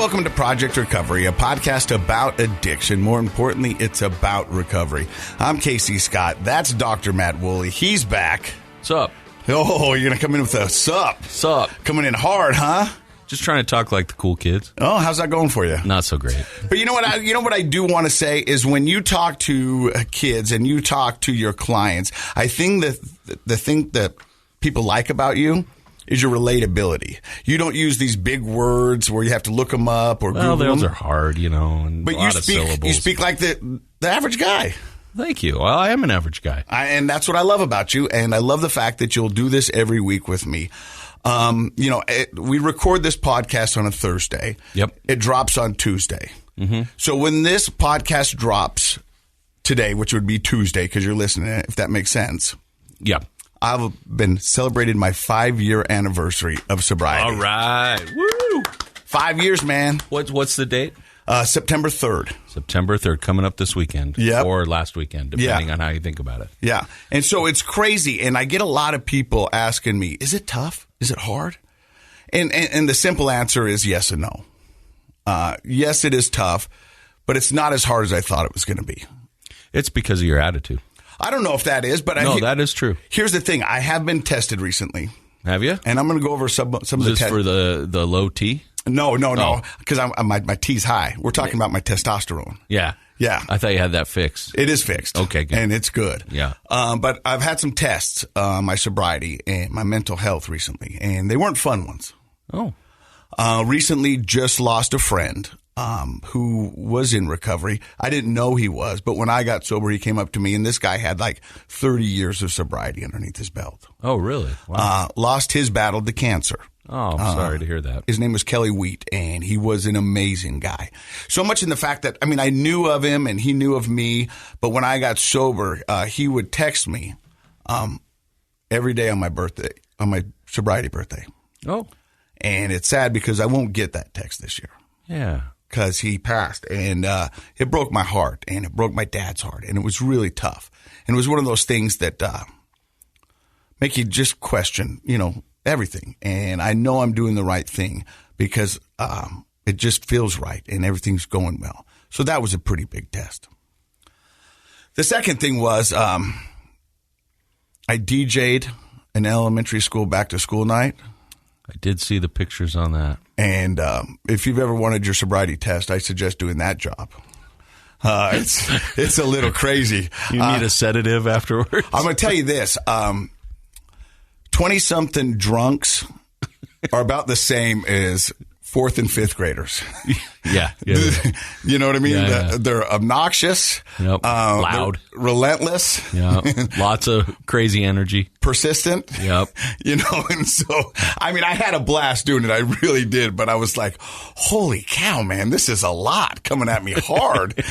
welcome to Project Recovery, a podcast about addiction. More importantly, it's about recovery. I'm Casey Scott. That's Dr. Matt Woolley. He's back. Sup? Oh, you're going to come in with a sup. Sup? Coming in hard, huh? Just trying to talk like the cool kids. Oh, how's that going for you? Not so great. But you know what? I do want to say is when you talk to kids and you talk to your clients, I think that the thing that people like about you is your relatability. You don't use these big words where you have to look them up or Google them. Those are hard, and but a lot of syllables. You speak like the average guy. Thank you. Well, I am an average guy. And that's what I love about you. And I love the fact that you'll do this every week with me. We record this podcast on a Thursday. Yep. It drops on Tuesday. Mm-hmm. So when this podcast drops today, which would be Tuesday because you're listening, if that makes sense. Yeah. I've been celebrated my 5-year anniversary of sobriety. All right. Woo! 5 years, man. What's the date? September 3rd. September 3rd, coming up this weekend. Yep. Or last weekend, depending on how you think about it. Yeah. And so it's crazy. And I get a lot of people asking me, is it tough? Is it hard? And the simple answer is yes and no. Yes, it is tough, but it's not as hard as I thought it was going to be. It's because of your attitude. I don't know if that is, but that is true. Here's the thing. I have been tested recently. Have you? And I'm going to go over some of the tests. Is this for the low T? No. Because my T's high. We're talking about my testosterone. Yeah. Yeah. I thought you had that fixed. It is fixed. Okay, good. And it's good. Yeah. But I've had some tests, my sobriety and my mental health recently, and they weren't fun ones. Oh. Recently just lost a friend who was in recovery. I didn't know he was, but when I got sober, he came up to me, and this guy had like 30 years of sobriety underneath his belt. Oh, really? Wow. Lost his battle to cancer. Oh, I'm sorry to hear that. His name was Kelly Wheat, and he was an amazing guy. So much in the fact that, I knew of him and he knew of me, but when I got sober, he would text me every day on my birthday, on my sobriety birthday. Oh. And it's sad because I won't get that text this year. Yeah. Because he passed, and it broke my heart, and it broke my dad's heart, and it was really tough. And it was one of those things that make you just question, everything. And I know I'm doing the right thing because it just feels right, and everything's going well. So that was a pretty big test. The second thing was I DJ'd an elementary school back-to-school night. I did see the pictures on that. And if you've ever wanted your sobriety test, I suggest doing that job. It's a little crazy. You need a sedative afterwards? I'm going to tell you this. 20-something drunks are about the same as 4th and 5th graders. Yeah. You know what I mean? Yeah. They're obnoxious. Yep. Loud. Relentless. Yeah. Lots of crazy energy. Persistent. Yep. And so, I had a blast doing it. I really did. But I was like, holy cow, man, this is a lot coming at me hard.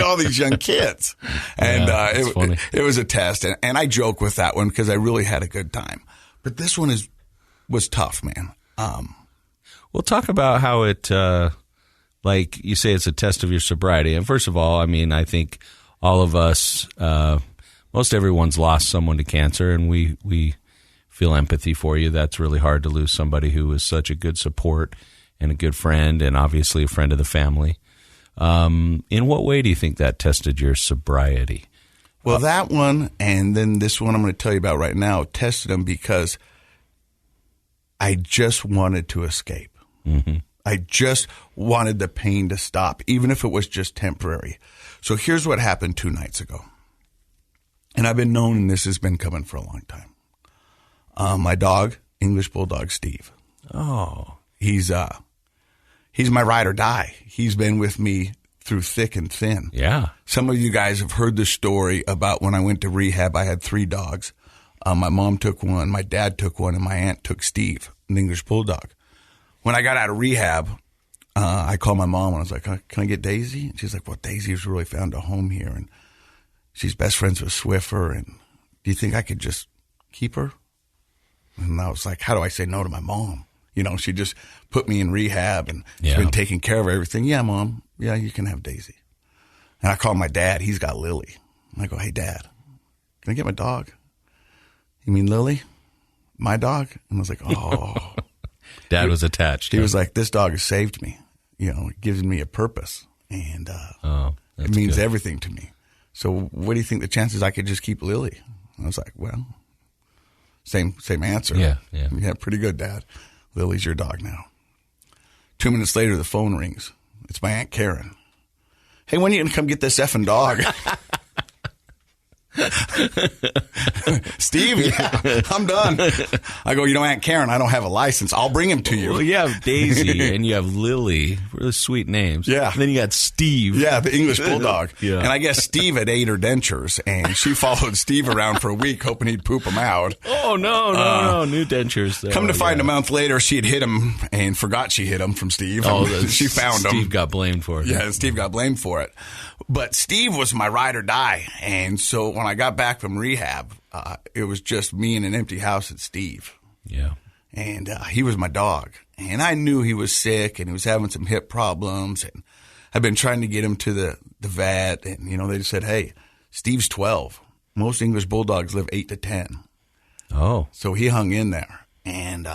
All these young kids. And it was a test. And I joke with that one because I really had a good time. But this one was tough, man. We'll talk about how it, like you say, it's a test of your sobriety. And first of all, I think all of us, most everyone's lost someone to cancer, and we feel empathy for you. That's really hard to lose somebody who was such a good support and a good friend, and obviously a friend of the family. In what way do you think that tested your sobriety? Well, that one, and then this one I'm going to tell you about right now, tested them because I just wanted to escape. Mm-hmm. I just wanted the pain to stop, even if it was just temporary. So here's what happened 2 nights ago. And I've been known this has been coming for a long time. My dog, English Bulldog Steve. Oh. He's my ride or die. He's been with me through thick and thin. Yeah. Some of you guys have heard the story about when I went to rehab, I had 3 dogs. My mom took one, my dad took one, and my aunt took Steve, an English Bulldog. When I got out of rehab, I called my mom and I was like, can I get Daisy? And she's like, well, Daisy's really found a home here, and she's best friends with Swiffer, and do you think I could just keep her? And I was like, how do I say no to my mom? She just put me in rehab, and she's been taking care of everything. Yeah, Mom. Yeah, you can have Daisy. And I called my dad. He's got Lily. And I go, hey, Dad, can I get my dog? You mean Lily? My dog? And I was like, oh. Dad was attached. He was like, this dog has saved me. it gives me a purpose, and it means good. everything to me. So what do you think the chances I could just keep Lily? I was like, well, same answer. Yeah, pretty good, Dad. Lily's your dog now. 2 minutes later, the phone rings. It's my Aunt Karen. Hey, when are you going to come get this effing dog? Steve, yeah, I'm done. I go, Aunt Karen, I don't have a license. I'll bring him to you. Well, you have Daisy and you have Lily. Really sweet names. Yeah. And then you got Steve. Yeah, the English Bulldog. Yeah. And I guess Steve had ate her dentures, and she followed Steve around for a week, hoping he'd poop them out. Oh, no. New dentures. There. Come to find a month later, she had hit him and forgot she hit him from Steve. Oh, she found him. Steve got blamed for it. Yeah, Steve got blamed for it. But Steve was my ride or die. And so when I got back from rehab, it was just me in an empty house and Steve. Yeah. And he was my dog. And I knew he was sick and he was having some hip problems. And I'd been trying to get him to the vet. And, they just said, hey, Steve's 12. Most English Bulldogs live 8 to 10. Oh. So he hung in there. And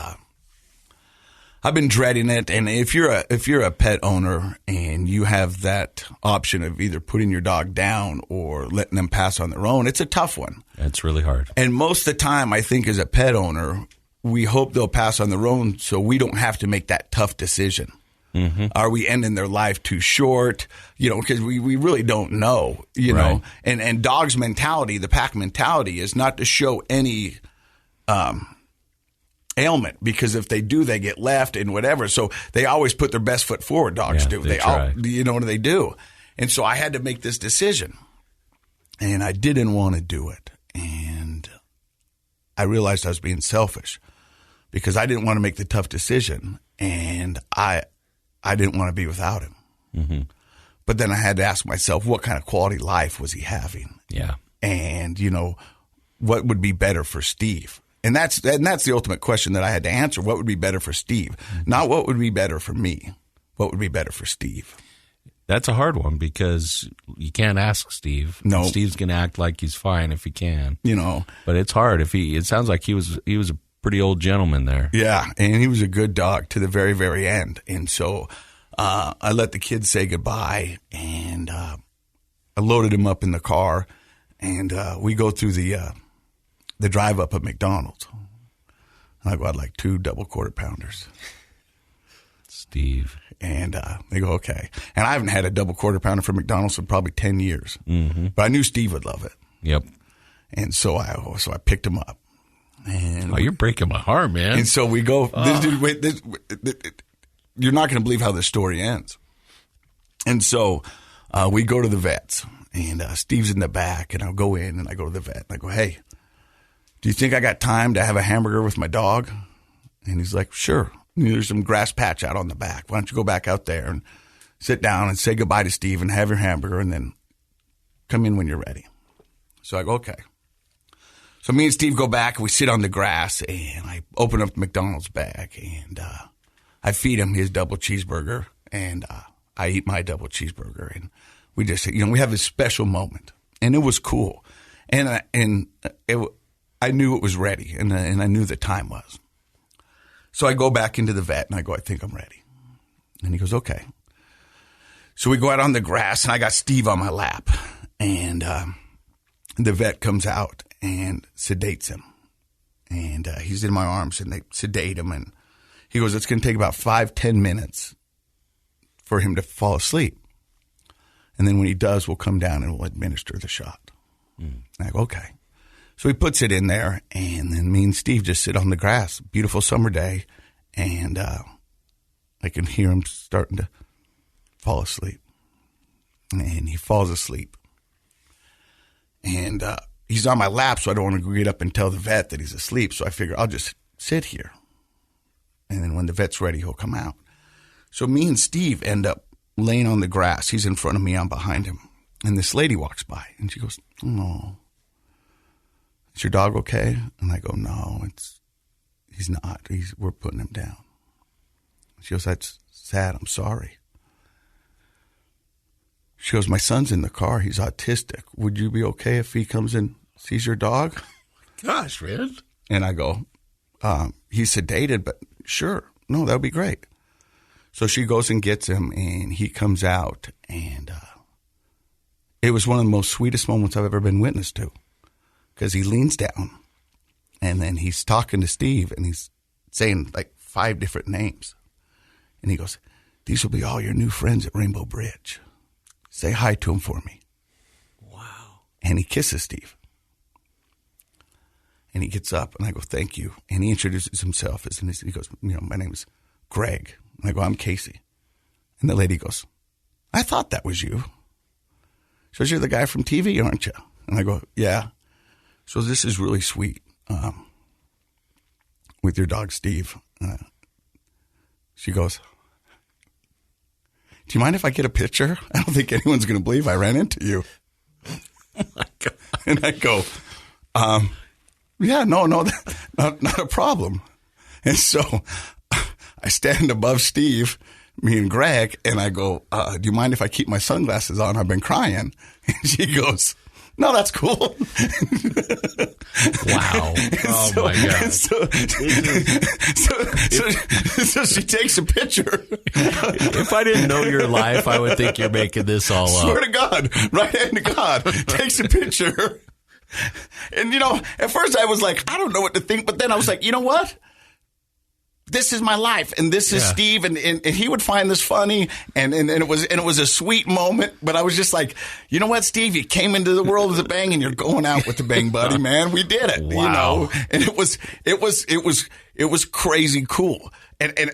I've been dreading it. And if you're a pet owner and you have that option of either putting your dog down or letting them pass on their own, it's a tough one. It's really hard. And most of the time, I think as a pet owner, we hope they'll pass on their own so we don't have to make that tough decision. Mm-hmm. Are we ending their life too short? Because we really don't know, know. And dogs' mentality, the pack mentality, is not to show any ailment, because if they do, they get left and whatever. So they always put their best foot forward. Dogs do. They try. What they do. And so I had to make this decision, and I didn't want to do it. And I realized I was being selfish because I didn't want to make the tough decision, and I didn't want to be without him. Mm-hmm. But then I had to ask myself, what kind of quality life was he having? Yeah. And, what would be better for Steve? And that's the ultimate question that I had to answer. What would be better for Steve? Not what would be better for me. What would be better for Steve? That's a hard one because you can't ask Steve. No. Steve's going to act like he's fine if he can. But it's hard. It sounds like he was a pretty old gentleman there. Yeah, and he was a good dog to the very, very end. And so I let the kids say goodbye, and I loaded him up in the car, and we go through the drive up at McDonald's. I go, I'd like 2 double quarter pounders. Steve. And they go, okay. And I haven't had a double quarter pounder from McDonald's in probably 10 years. Mm-hmm. But I knew Steve would love it. Yep. And so I picked him up. And you're breaking my heart, man. And so we go, you're not going to believe how this story ends. And so we go to the vets, and Steve's in the back, and I'll go in, and I go to the vet, and I go, hey, do you think I got time to have a hamburger with my dog? And he's like, sure. There's some grass patch out on the back. Why don't you go back out there and sit down and say goodbye to Steve and have your hamburger, and then come in when you're ready. So I go, okay. So me and Steve go back, and we sit on the grass, and I open up the McDonald's bag, and I feed him his double cheeseburger, and I eat my double cheeseburger. And we just, we have this special moment, and it was cool. And I knew it was ready, and I knew the time was. So I go back into the vet, and I go, I think I'm ready. And he goes, okay. So we go out on the grass, and I got Steve on my lap, and the vet comes out and sedates him. And he's in my arms, and they sedate him, and he goes, it's going to take about 5-10 minutes for him to fall asleep. And then when he does, we'll come down and we'll administer the shot. And I go, okay. So he puts it in there, and then me and Steve just sit on the grass. Beautiful summer day, and I can hear him starting to fall asleep. And he falls asleep. And he's on my lap, so I don't want to get up and tell the vet that he's asleep. So I figure I'll just sit here. And then when the vet's ready, he'll come out. So me and Steve end up laying on the grass. He's in front of me, I'm behind him. And this lady walks by, and she goes, oh, is your dog okay? And I go, no, he's not. We're putting him down. She goes, that's sad. I'm sorry. She goes, my son's in the car. He's autistic. Would you be okay if he comes and sees your dog? Gosh, man. And I go, he's sedated, but sure. No, that would be great. So she goes and gets him, and he comes out, and it was one of the most sweetest moments I've ever been witness to, because he leans down, and then he's talking to Steve, and he's saying like 5 different names. And he goes, "These will be all your new friends at Rainbow Bridge. Say hi to them for me." Wow. And he kisses Steve. And he gets up, and I go, "Thank you." And he introduces himself. He goes, "My name is Greg." And I go, "I'm Casey." And the lady goes, "I thought that was you." She goes, "You're the guy from TV, aren't you?" And I go, "Yeah." So this is really sweet with your dog, Steve. She goes, "Do you mind if I get a picture? I don't think anyone's going to believe I ran into you." Oh my God. And I go, "Yeah, no, not a problem." And so I stand above Steve, me and Greg, and I go, "Do you mind if I keep my sunglasses on? I've been crying." And she goes, "No, that's cool." Wow. Oh, my God. So she takes a picture. If I didn't know your life, I would think you're making this all up. Swear to God, right hand to God, takes a picture. And, at first I was like, I don't know what to think. But then I was like, you know what? This is my life, and this is Steve, and he would find this funny, and it was a sweet moment. But I was just like, you know what, Steve, you came into the world with a bang, and you're going out with a bang, buddy, man. We did it, Wow. And it was crazy cool, and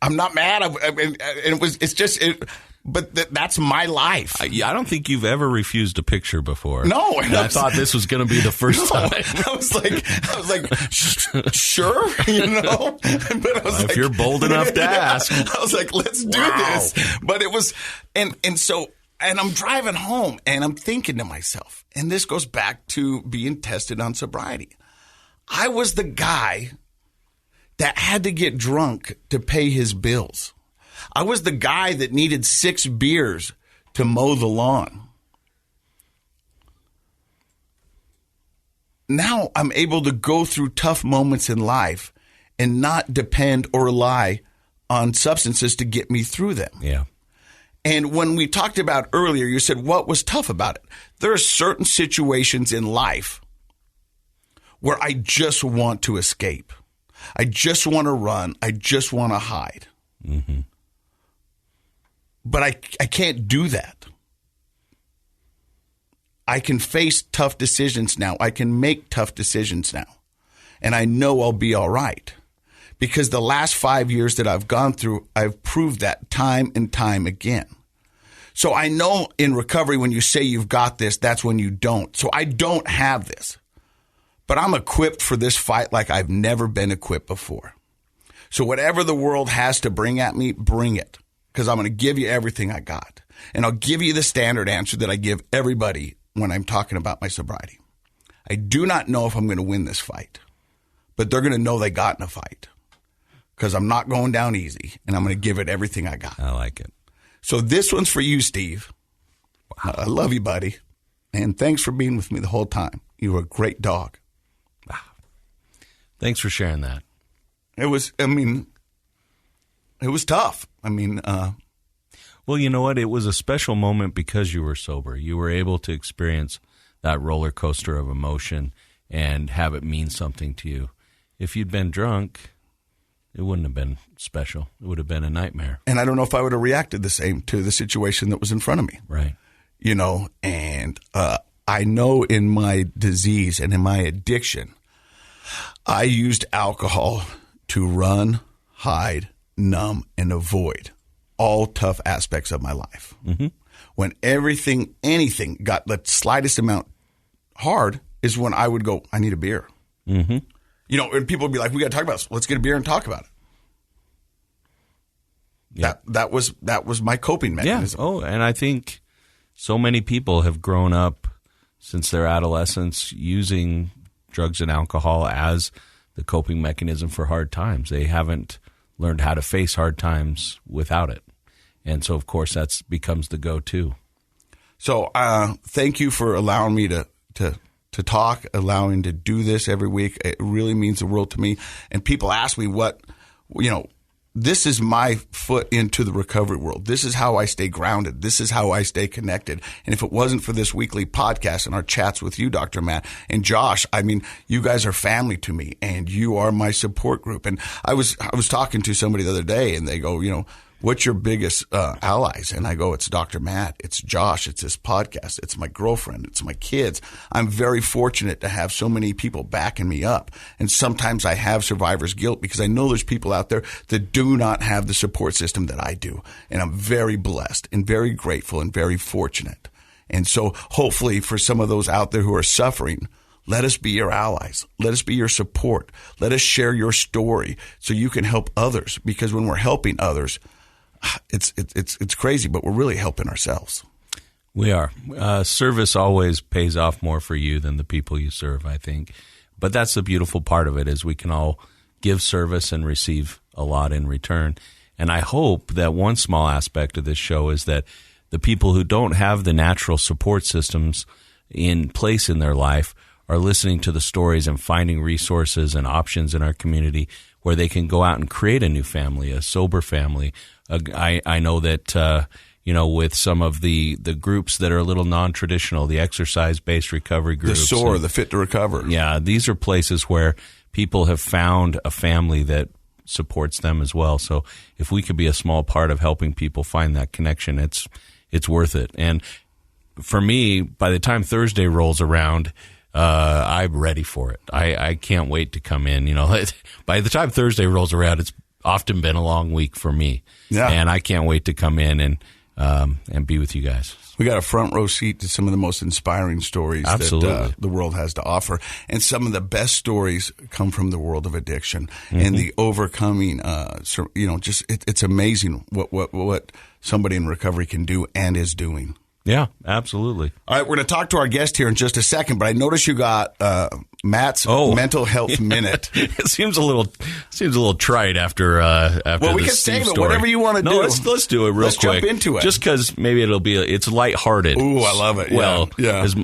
I'm not mad. But that's my life. I don't think you've ever refused a picture before. No, and I thought this was going to be the first time. I was like, sure, But I was if you're bold enough to ask, I was like, let's do this. But it was, and I'm driving home, and I'm thinking to myself, and this goes back to being tested on sobriety. I was the guy that had to get drunk to pay his bills. I was the guy that needed 6 beers to mow the lawn. Now I'm able to go through tough moments in life and not depend or rely on substances to get me through them. Yeah. And when we talked about earlier, you said, what was tough about it? There are certain situations in life where I just want to escape. I just want to run. I just want to hide. Mm-hmm. But I can't do that. I can face tough decisions now. I can make tough decisions now. And I know I'll be all right. Because the last 5 years that I've gone through, I've proved that time and time again. So I know in recovery, when you say you've got this, that's when you don't. So I don't have this. But I'm equipped for this fight like I've never been equipped before. So whatever the world has to bring at me, bring it. Because I'm going to give you everything I got. And I'll give you the standard answer that I give everybody when I'm talking about my sobriety. I do not know if I'm going to win this fight. But they're going to know they got in a fight. Because I'm not going down easy. And I'm going to give it everything I got. I like it. So this one's for you, Steve. Wow. I love you, buddy. And thanks for being with me the whole time. You were a great dog. Wow. Thanks for sharing that. It was tough. Well, you know what? It was a special moment because you were sober. You were able to experience that roller coaster of emotion and have it mean something to you. If you'd been drunk, it wouldn't have been special. It would have been a nightmare. And I don't know if I would have reacted the same to the situation that was in front of me. Right. And I know in my disease and in my addiction, I used alcohol to run, hide, numb, and avoid all tough aspects of my life. Mm-hmm. When anything got the slightest amount hard is when I would go, I need a beer. Mm-hmm. And people would be like, we got to talk about this. Let's get a beer and talk about it. Yeah. That was my coping mechanism. Yeah. Oh, and I think so many people have grown up since their adolescence using drugs and alcohol as the coping mechanism for hard times. They haven't learned how to face hard times without it. And so, of course, that becomes the go-to. So thank you for allowing me to talk, allowing to do this every week. It really means the world to me. And people ask me what, this is my foot into the recovery world. This is how I stay grounded. This is how I stay connected. And if it wasn't for this weekly podcast and our chats with you, Dr. Matt and Josh, I mean, you guys are family to me and you are my support group. And I was talking to somebody the other day and they go, what's your biggest allies? And I go, it's Dr. Matt, it's Josh, it's this podcast, it's my girlfriend, it's my kids. I'm very fortunate to have so many people backing me up. And sometimes I have survivor's guilt because I know there's people out there that do not have the support system that I do. And I'm very blessed and very grateful and very fortunate. And so hopefully for some of those out there who are suffering, let us be your allies. Let us be your support. Let us share your story so you can help others. Because when we're helping others, it's crazy, but we're really helping ourselves. We are. Service always pays off more for you than the people you serve, I think. But that's the beautiful part of it is we can all give service and receive a lot in return. And I hope that one small aspect of this show is that the people who don't have the natural support systems in place in their life are listening to the stories and finding resources and options in our community where they can go out and create a new family, a sober family. I know that, with some of the groups that are a little non-traditional, the exercise-based recovery groups. The SOAR, the Fit to Recover. Yeah, these are places where people have found a family that supports them as well. So if we could be a small part of helping people find that connection, it's worth it. And for me, by the time Thursday rolls around, I'm ready for it. I can't wait to come in. By the time Thursday rolls around, it's often been a long week for me. Yeah. And I can't wait to come in and be with you guys. We got a front row seat to some of the most inspiring stories that the world has to offer. And some of the best stories come from the world of addiction and the overcoming, it's amazing what somebody in recovery can do and is doing. Yeah, absolutely. All right, we're going to talk to our guest here in just a second, but I noticed you got Matt's mental health minute. It seems a little trite after well, we the can Steve save it, story. Whatever you want to do. Let's do it real quick. Let's jump into it. Just because maybe it's lighthearted. Ooh, I love it. Well, yeah. As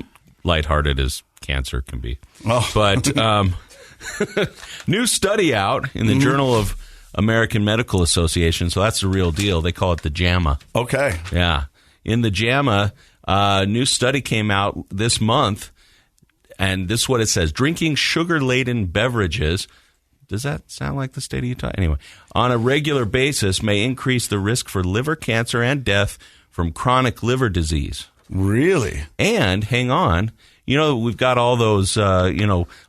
lighthearted as cancer can be. Oh. But new study out in the Journal of American Medical Association, so that's the real deal. They call it the JAMA. Okay. Yeah. In the JAMA, a new study came out this month, and this is what it says. Drinking sugar-laden beverages, does that sound like the state of Utah? Anyway, on a regular basis may increase the risk for liver cancer and death from chronic liver disease. Really? And, hang on, we've got all those, a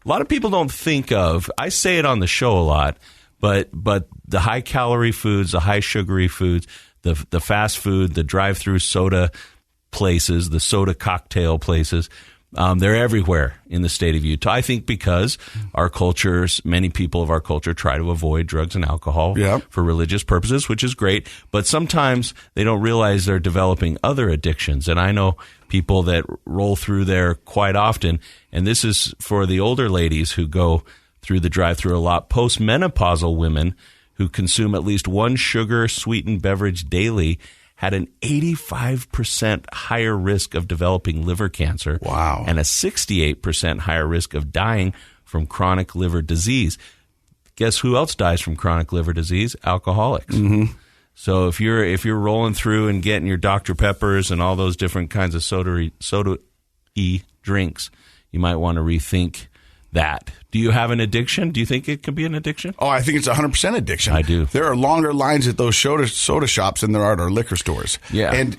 lot of people don't think of, I say it on the show a lot, but the high-calorie foods, the high-sugary foods, the fast food, the drive-through soda places, the soda cocktail places, they're everywhere in the state of Utah. I think because our cultures, many people of our culture try to avoid drugs and alcohol for religious purposes, which is great. But sometimes they don't realize they're developing other addictions. And I know people that roll through there quite often. And this is for the older ladies who go through the drive-through a lot. Postmenopausal women who consume at least one sugar-sweetened beverage daily had an 85% higher risk of developing liver cancer. Wow. And a 68% higher risk of dying from chronic liver disease. Guess who else dies from chronic liver disease? Alcoholics. Mm-hmm. So if you're rolling through and getting your Dr. Peppers and all those different kinds of soda-y drinks, you might want to rethink that. Do you have an addiction? Do you think it could be an addiction? Oh, I think it's 100% addiction. I do. There are longer lines at those soda shops than there are at our liquor stores. Yeah. And,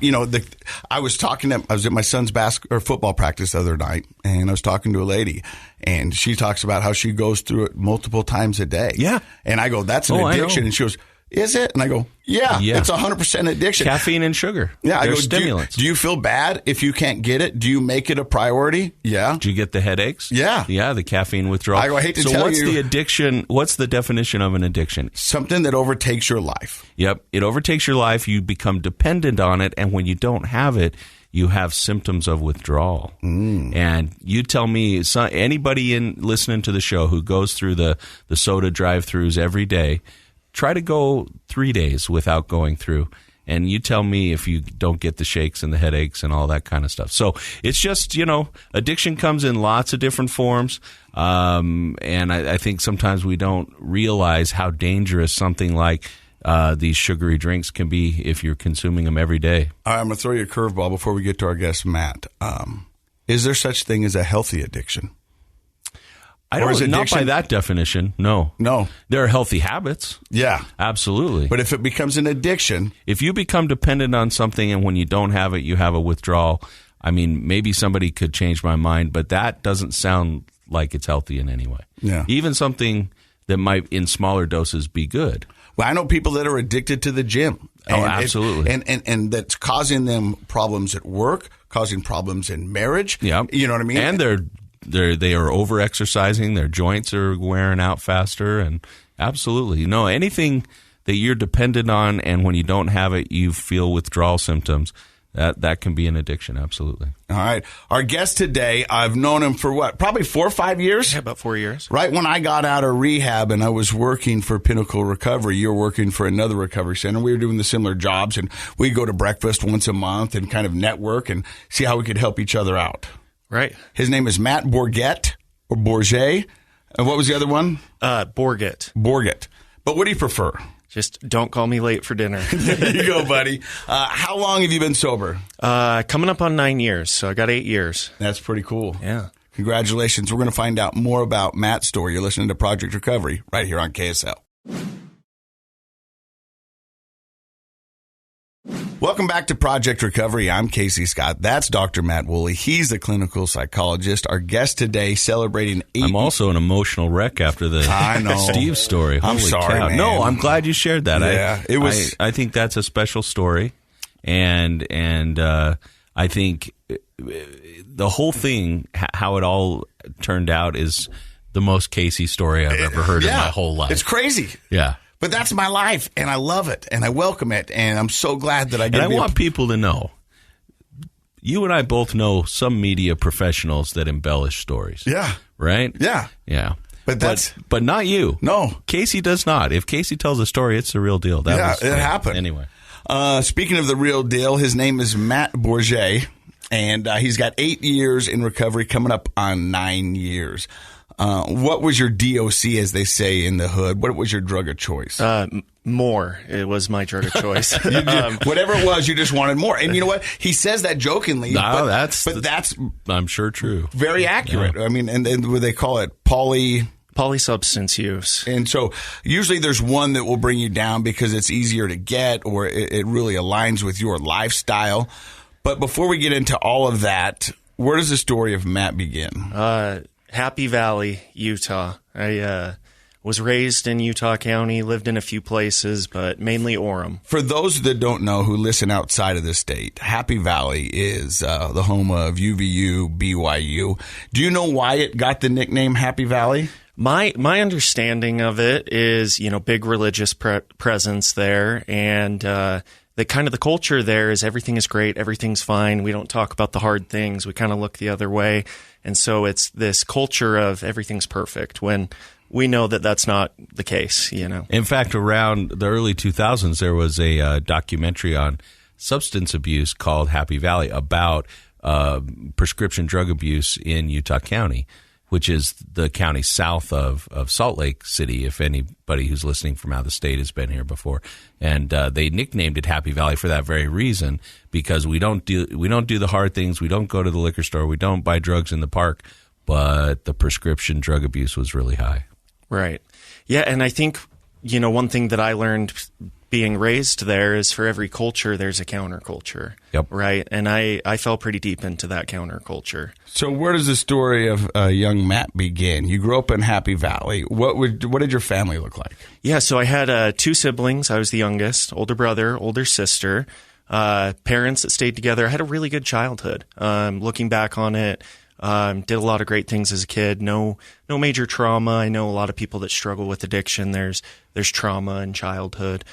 I was at my son's football practice the other night, and I was talking to a lady, and she talks about how she goes through it multiple times a day. Yeah. And I go, that's an addiction. And she goes, is it? And I go, yeah. It's 100% addiction. Caffeine and sugar. Yeah. They're I go, stimulants. Do you feel bad if you can't get it? Do you make it a priority? Yeah. Do you get the headaches? Yeah. Yeah, the caffeine withdrawal. I hate to tell you. So what's the addiction? What's the definition of an addiction? Something that overtakes your life. Yep. It overtakes your life. You become dependent on it. And when you don't have it, you have symptoms of withdrawal. And you tell me, anybody listening to the show who goes through the soda drive-thrus every day, try to go 3 days without going through, and you tell me if you don't get the shakes and the headaches and all that kind of stuff. So it's just, addiction comes in lots of different forms, and I think sometimes we don't realize how dangerous something like these sugary drinks can be if you're consuming them every day. All right, I'm going to throw you a curveball before we get to our guest, Matt. Is there such thing as a healthy addiction? Not by that definition, no. No. There are healthy habits. Yeah. Absolutely. But if it becomes an addiction. If you become dependent on something and when you don't have it, you have a withdrawal, I mean, maybe somebody could change my mind, but that doesn't sound like it's healthy in any way. Yeah. Even something that might, in smaller doses, be good. Well, I know people that are addicted to the gym. Absolutely. And that's causing them problems at work, causing problems in marriage. Yeah. You know what I mean? And they are over-exercising. Their joints are wearing out faster. And absolutely. Anything that you're dependent on and when you don't have it, you feel withdrawal symptoms, that can be an addiction. Absolutely. All right. Our guest today, I've known him for what? Probably 4 or 5 years? Yeah, about 4 years. Right when I got out of rehab and I was working for Pinnacle Recovery, you were working for another recovery center. We were doing the similar jobs, and we'd go to breakfast once a month and kind of network and see how we could help each other out. Right. His name is Matt Borget, or Borget. And what was the other one? Borget. Borget. But what do you prefer? Just don't call me late for dinner. There you go, buddy. How long have you been sober? Coming up on 9 years, so I got 8 years. That's pretty cool. Yeah. Congratulations. We're going to find out more about Matt's story. You're listening to Project Recovery right here on KSL. Welcome back to Project Recovery. I'm Casey Scott. That's Dr. Matt Woolley. He's a clinical psychologist. Our guest today celebrating 8 I'm also an emotional wreck after the Steve story. I'm Holy sorry, cow. man. No, I'm glad you shared that. Yeah, it was. I think that's a special story, and I think the whole thing, how it all turned out, is the most Casey story I've ever heard in my whole life. It's crazy. Yeah. But that's my life, and I love it, and I welcome it, and I'm so glad that I get And I want people to know, you and I both know some media professionals that embellish stories. Yeah. Right? Yeah. Yeah. But not you. No. Casey does not. If Casey tells a story, it's the real deal. It happened. Anyway. Speaking of the real deal, his name is Matt Borget, and he's got 8 years in recovery, coming up on 9 years. What was your DOC, as they say in the hood? What was your drug of choice? More. It was my drug of choice. Whatever it was, you just wanted more. And you know what? He says that jokingly, No, but that's I'm sure true. very accurate. Yeah. I mean, and what they call it, polysubstance use. And so usually there's one that will bring you down because it's easier to get, or it really aligns with your lifestyle. But before we get into all of that, where does the story of Matt begin? Happy Valley, Utah. I was raised in Utah County, lived in a few places, but mainly Orem. For those that don't know who listen outside of the state, Happy Valley is the home of UVU, BYU. Do you know why it got the nickname Happy Valley? My understanding of it is, big religious presence there, and the kind of the culture there is everything is great, everything's fine. We don't talk about the hard things. We kind of look the other way. And so it's this culture of everything's perfect when we know that that's not the case, In fact, around the early 2000s, there was a documentary on substance abuse called Happy Valley about prescription drug abuse in Utah County, which is the county south of Salt Lake City, if anybody who's listening from out of the state has been here before. And they nicknamed it Happy Valley for that very reason, because we don't do the hard things. We don't go to the liquor store. We don't buy drugs in the park. But the prescription drug abuse was really high. Right. Yeah, and I think, one thing that I learned being raised there is for every culture, there's a counterculture. Yep. Right. And I fell pretty deep into that counterculture. So where does the story of young Matt begin? You grew up in Happy Valley. What did your family look like? Yeah, so I had 2 siblings. I was the youngest, older brother, older sister, parents that stayed together. I had a really good childhood. Looking back on it, did a lot of great things as a kid. No major trauma. I know a lot of people that struggle with addiction. There's trauma in childhood.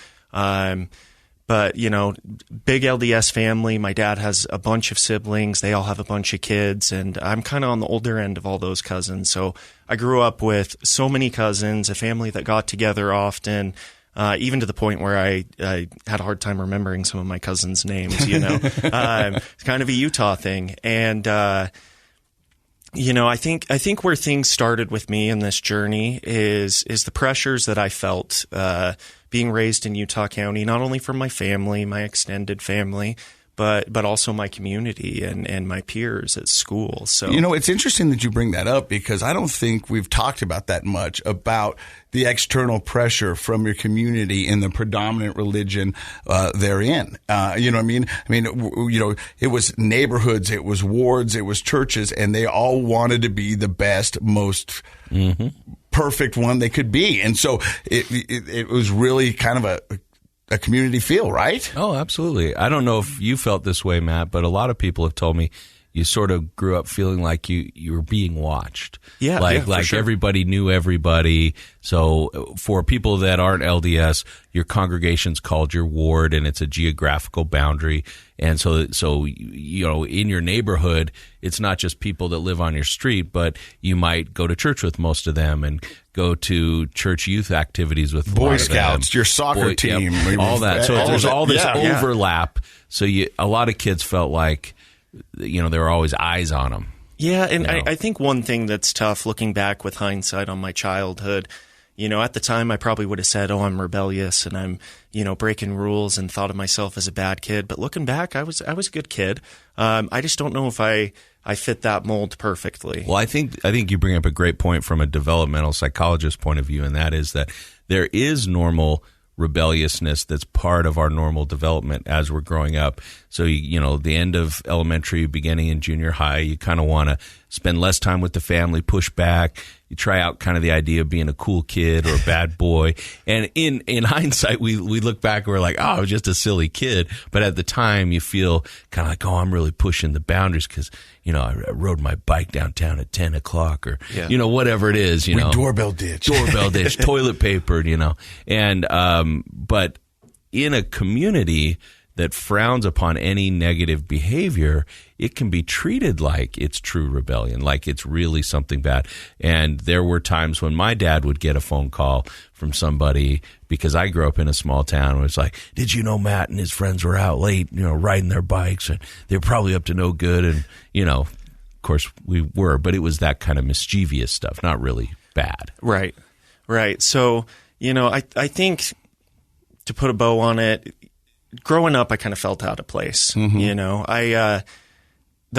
But, big LDS family. My dad has a bunch of siblings. They all have a bunch of kids, and I'm kind of on the older end of all those cousins. So I grew up with so many cousins, a family that got together often, even to the point where I had a hard time remembering some of my cousins' names, It's kind of a Utah thing. And I think where things started with me in this journey is the pressures that I felt being raised in Utah County, not only from my family, my extended family, but also my community and my peers at school. So it's interesting that you bring that up, because I don't think we've talked about that much, about the external pressure from your community in the predominant religion they're in. You know what I mean? It was neighborhoods, it was wards, it was churches, and they all wanted to be the best, most perfect one they could be. And so it was really kind of a community feel, right? Oh, absolutely. I don't know if you felt this way, Matt, but a lot of people have told me you sort of grew up feeling like you were being watched. Yeah, like sure. Everybody knew everybody. So for people that aren't LDS, your congregation's called your ward, and it's a geographical boundary. And so in your neighborhood, it's not just people that live on your street, but you might go to church with most of them and go to church youth activities with Boy Scouts, your soccer team, all that. So there's all this overlap. So a lot of kids felt like, there were always eyes on them. Yeah, and I think one thing that's tough looking back with hindsight on my childhood, at the time I probably would have said, oh, I'm rebellious and I'm, breaking rules, and thought of myself as a bad kid. But looking back, I was a good kid. I just don't know if I fit that mold perfectly. Well, I think you bring up a great point from a developmental psychologist point of view, and that is that there is normal rebelliousness that's part of our normal development as we're growing up. So, the end of elementary, beginning in junior high, you kind of want to spend less time with the family, push back. You try out kind of the idea of being a cool kid or a bad boy. And in hindsight, we look back and we're like, oh, I was just a silly kid. But at the time, you feel kind of like, oh, I'm really pushing the boundaries because, I rode my bike downtown at 10 o'clock or, whatever it is, We doorbell ditch, toilet paper, And, but in a community that frowns upon any negative behavior, it can be treated like it's true rebellion, like it's really something bad. And there were times when my dad would get a phone call from somebody, because I grew up in a small town, where it's like, did you know Matt and his friends were out late, riding their bikes, and they're probably up to no good. And, of course we were, but it was that kind of mischievous stuff, not really bad. Right. So, I think, to put a bow on it, growing up, I kind of felt out of place. The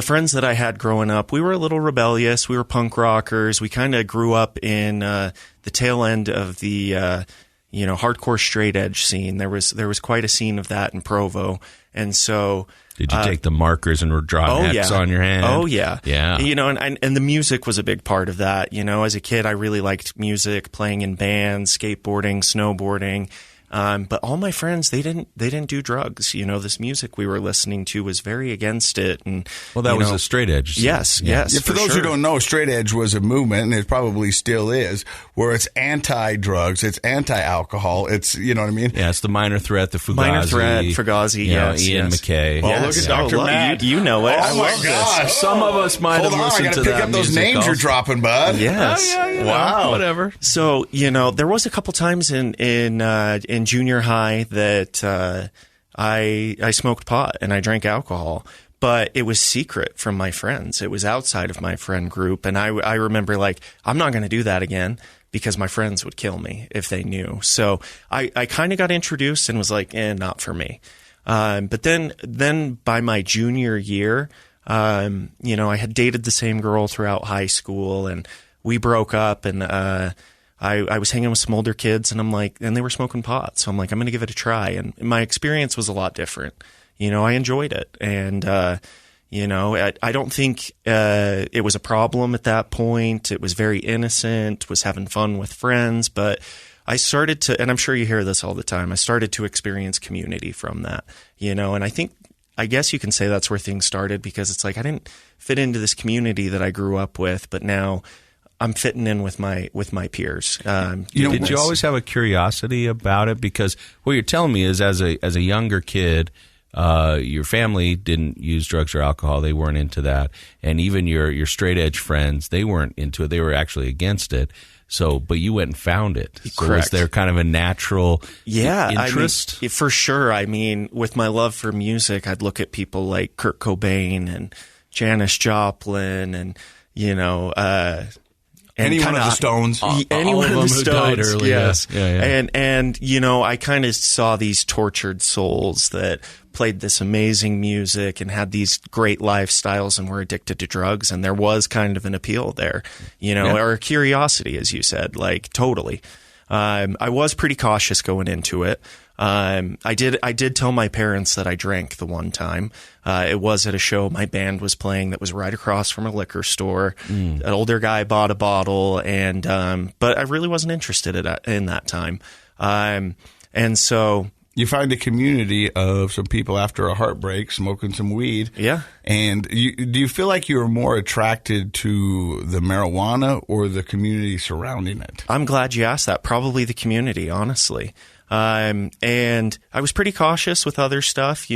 friends that I had growing up, we were a little rebellious. We were punk rockers. We kind of grew up in the tail end of the hardcore straight edge scene. There was quite a scene of that in Provo, and so. Did you take the markers and draw X on your hand? Oh, yeah. Yeah. And the music was a big part of that. As a kid, I really liked music, playing in bands, skateboarding, snowboarding. But all my friends, they didn't do drugs. This music we were listening to was very against it. And that was a straight edge. Yes. Yeah, for those who don't know, straight edge was a movement, and it probably still is, where it's anti-drugs, it's anti-alcohol. It's, you know what I mean? Yeah, it's the Minor Threat, the Fugazi. Ian McKay. Oh, look at Dr. Matt. You know it. Oh, my gosh. Some of us might have listened to that. I got to pick up those names also. you're dropping, bud. Yes. Wow. Whatever. So, there was a couple times in junior high that I smoked pot and I drank alcohol, but it was secret from my friends. It was outside of my friend group, and I remember, like, I'm not going to do that again because my friends would kill me if they knew. So I kind of got introduced and was like, not for me. But then by my junior year, I had dated the same girl throughout high school, and we broke up, and I was hanging with some older kids, and they were smoking pot. So I'm like, I'm going to give it a try. And my experience was a lot different. I enjoyed it. And, I don't think it was a problem at that point. It was very innocent, was having fun with friends. But I started to, and I'm sure you hear this all the time, I started to experience community from that, and I guess you can say that's where things started, because it's like I didn't fit into this community that I grew up with, but now I'm fitting in with my peers. Did you always have a curiosity about it? Because what you're telling me is, as a younger kid, your family didn't use drugs or alcohol; they weren't into that, and even your straight edge friends, they weren't into it; they were actually against it. So, but you went and found it. So Correct. Was there kind of a natural interest? For sure. With my love for music, I'd look at people like Kurt Cobain and Janis Joplin and Any one of the Stones. Any one of the Stones, died early, yes. Yeah. And I kind of saw these tortured souls that played this amazing music and had these great lifestyles and were addicted to drugs. And there was kind of an appeal there, or a curiosity, as you said, like totally. I was pretty cautious going into it. I did tell my parents that I drank the one time. It was at a show my band was playing that was right across from a liquor store. An older guy bought a bottle, but I really wasn't interested in that time. And so you find a community of some people after a heartbreak smoking some weed. Yeah. And do you feel like you were more attracted to the marijuana or the community surrounding it? I'm glad you asked that. Probably the community, honestly. And I was pretty cautious with other stuff,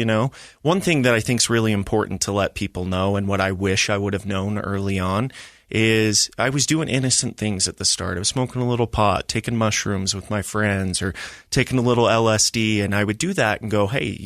One thing that I think is really important to let people know, and what I wish I would have known early on, is I was doing innocent things at the start. I was smoking a little pot, taking mushrooms with my friends, or taking a little LSD, and I would do that and go, hey,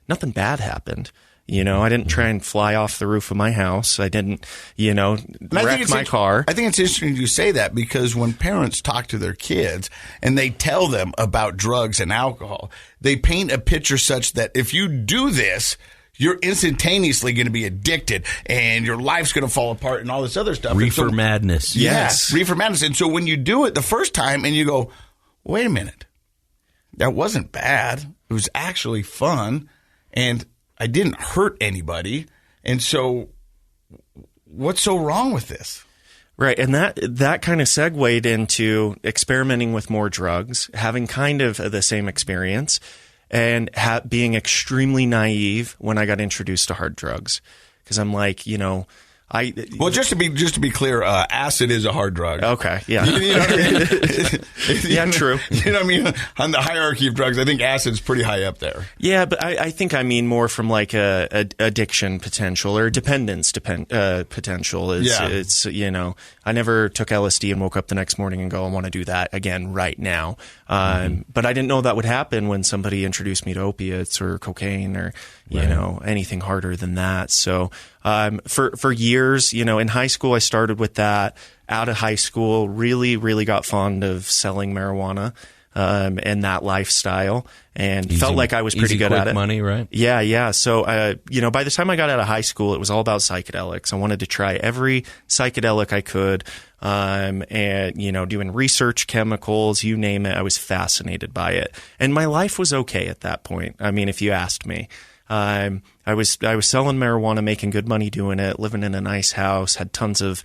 nothing bad happened. I didn't try and fly off the roof of my house. I didn't, wreck my car. I think it's interesting you say that, because when parents talk to their kids and they tell them about drugs and alcohol, they paint a picture such that if you do this, you're instantaneously going to be addicted and your life's going to fall apart and all this other stuff. Reefer madness. Yes. Reefer madness. And so when you do it the first time and you go, wait a minute, that wasn't bad. It was actually fun. And I didn't hurt anybody. And so what's so wrong with this? Right. And that kind of segued into experimenting with more drugs, having kind of the same experience, and being extremely naive when I got introduced to hard drugs. Because I'm like, just to be clear, acid is a hard drug. Okay, yeah. You know what I mean? Yeah, true. You know what I mean? On the hierarchy of drugs, I think acid's pretty high up there. Yeah, but I think I mean more from like a addiction potential or dependence potential. It's I never took LSD and woke up the next morning and go, I want to do that again right now. But I didn't know that would happen when somebody introduced me to opiates or cocaine or anything harder than that. So for years, in high school, I started with that. Out of high school, really, really got fond of selling marijuana and that lifestyle, and felt like I was pretty good at it. Money, right? Yeah. So, by the time I got out of high school, it was all about psychedelics. I wanted to try every psychedelic I could, and doing research, chemicals, you name it. I was fascinated by it, and my life was okay at that point. I mean, if you asked me. I was selling marijuana, making good money doing it, living in a nice house, had tons of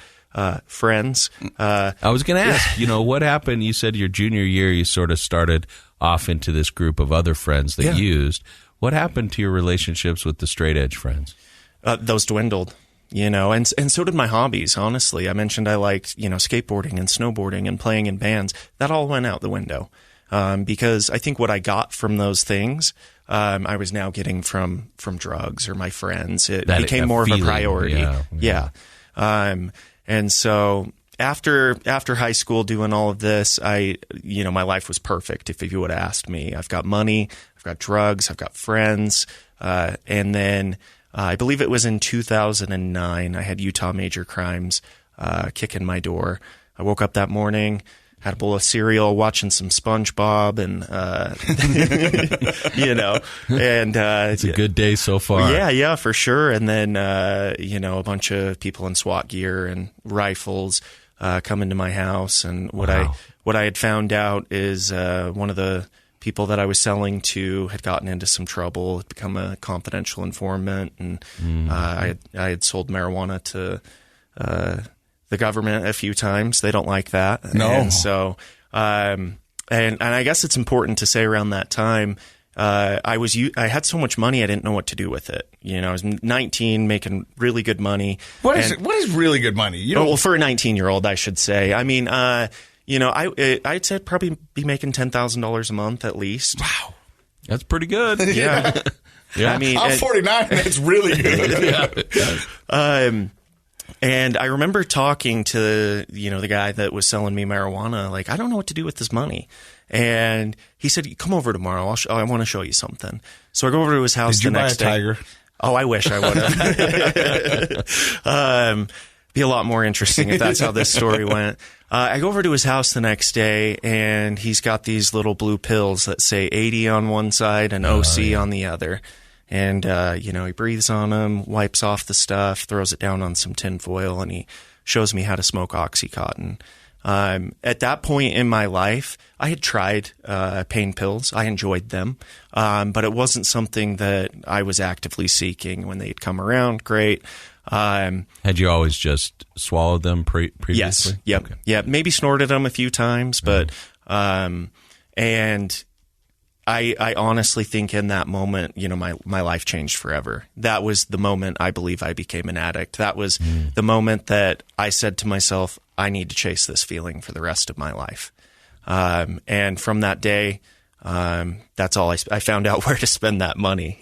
friends. I was going to ask, what happened? You said your junior year you sort of started off into this group of other friends that used. What happened to your relationships with the straight edge friends? Those dwindled, and so did my hobbies, honestly. I mentioned I liked, skateboarding and snowboarding and playing in bands. That all went out the window. Because I think what I got from those things, I was now getting from drugs or my friends. It became more of a priority. Yeah. And so after high school doing all of this, my life was perfect. If you would have asked me, I've got money, I've got drugs, I've got friends. And then I believe it was in 2009, I had Utah Major Crimes kick in my door. I woke up that morning, had a bowl of cereal, watching some SpongeBob, and and it's a good day so far. Yeah, for sure. And then a bunch of people in SWAT gear and rifles come into my house, and what I had found out is one of the people that I was selling to had gotten into some trouble, had become a confidential informant, and I had sold marijuana to the government a few times. They don't like that. No. And so, and I guess it's important to say around that time, I had so much money I didn't know what to do with it. I was 19, making really good money. What is really good money? Well, for a 19-year-old, I should say. I mean, I'd say I'd probably be making $10,000 a month at least. Wow, that's pretty good. Yeah. Yeah. I mean, I'm 49, and it's really good. And I remember talking to the guy that was selling me marijuana, like, I don't know what to do with this money. And he said, come over tomorrow. I want to show you something. So I go over to his house the next day. Did you buy a tiger? Oh, I wish I would have. Be a lot more interesting if that's how this story went. I go over to his house the next day, and he's got these little blue pills that say 80 on one side and OC on the other. And, he breathes on them, wipes off the stuff, throws it down on some tin foil, and he shows me how to smoke Oxycontin. At that point in my life, I had tried pain pills. I enjoyed them, but it wasn't something that I was actively seeking. When they'd come around, great. Had you always just swallowed them previously? Yes. Yep. Okay. Yeah. Maybe snorted them a few times, but and I honestly think in that moment, my life changed forever. That was the moment I believe I became an addict. That was the moment that I said to myself, I need to chase this feeling for the rest of my life. And from that day, that's all I found out where to spend that money,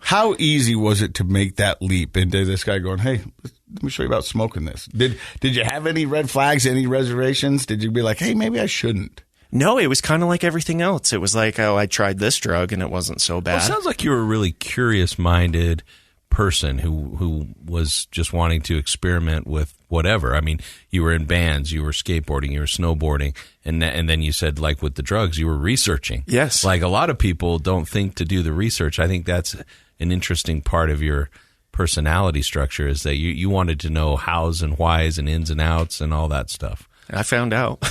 How easy was it to make that leap into this guy going, hey, let me show you about smoking this? Did you have any red flags, any reservations? Did you be like, hey, maybe I shouldn't? No, it was kind of like everything else. It was like, I tried this drug and it wasn't so bad. Well, it sounds like you were a really curious-minded person who was just wanting to experiment with whatever. I mean, you were in bands, you were skateboarding, you were snowboarding, and then you said, like with the drugs, you were researching. Yes. Like a lot of people don't think to do the research. I think that's an interesting part of your personality structure, is that you wanted to know hows and whys and ins and outs and all that stuff. I found out.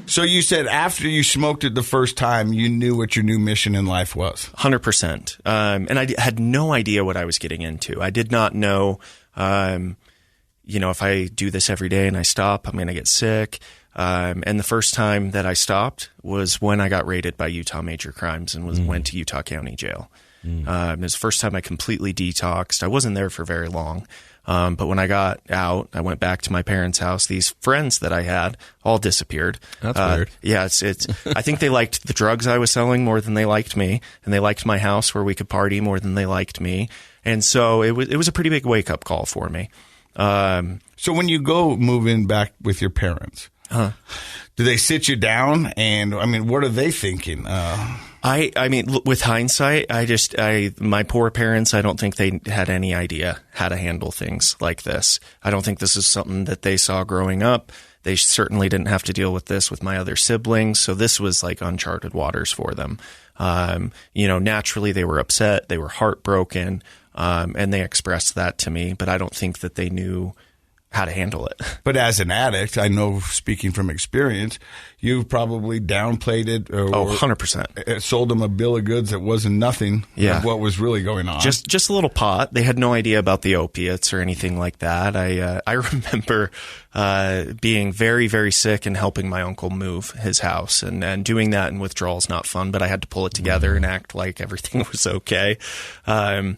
So you said after you smoked it the first time, you knew what your new mission in life was. 100%. And I had no idea what I was getting into. I did not know, if I do this every day and I stop, I'm going to get sick. And the first time that I stopped was when I got raided by Utah Major Crimes and went to Utah County Jail. It was the first time I completely detoxed. I wasn't there for very long. But when I got out, I went back to my parents' house. These friends that I had all disappeared. That's weird. Yeah, it's. I think they liked the drugs I was selling more than they liked me, and they liked my house where we could party more than they liked me. And so it was a pretty big wake up call for me. So when you go move in back with your parents, do they sit you down? And I mean, what are they thinking? I mean, with hindsight, my poor parents, I don't think they had any idea how to handle things like this. I don't think this is something that they saw growing up. They certainly didn't have to deal with this with my other siblings. So this was like uncharted waters for them. Naturally they were upset. They were heartbroken. And they expressed that to me, but I don't think that they knew how to handle it. But as an addict, I know, speaking from experience, you've probably downplayed it. Or 100%. Sold them a bill of goods that wasn't nothing of what was really going on. Just a little pot. They had no idea about the opiates or anything like that. I remember being very, very sick and helping my uncle move his house. And doing that in withdrawal is not fun, but I had to pull it together and act like everything was okay. And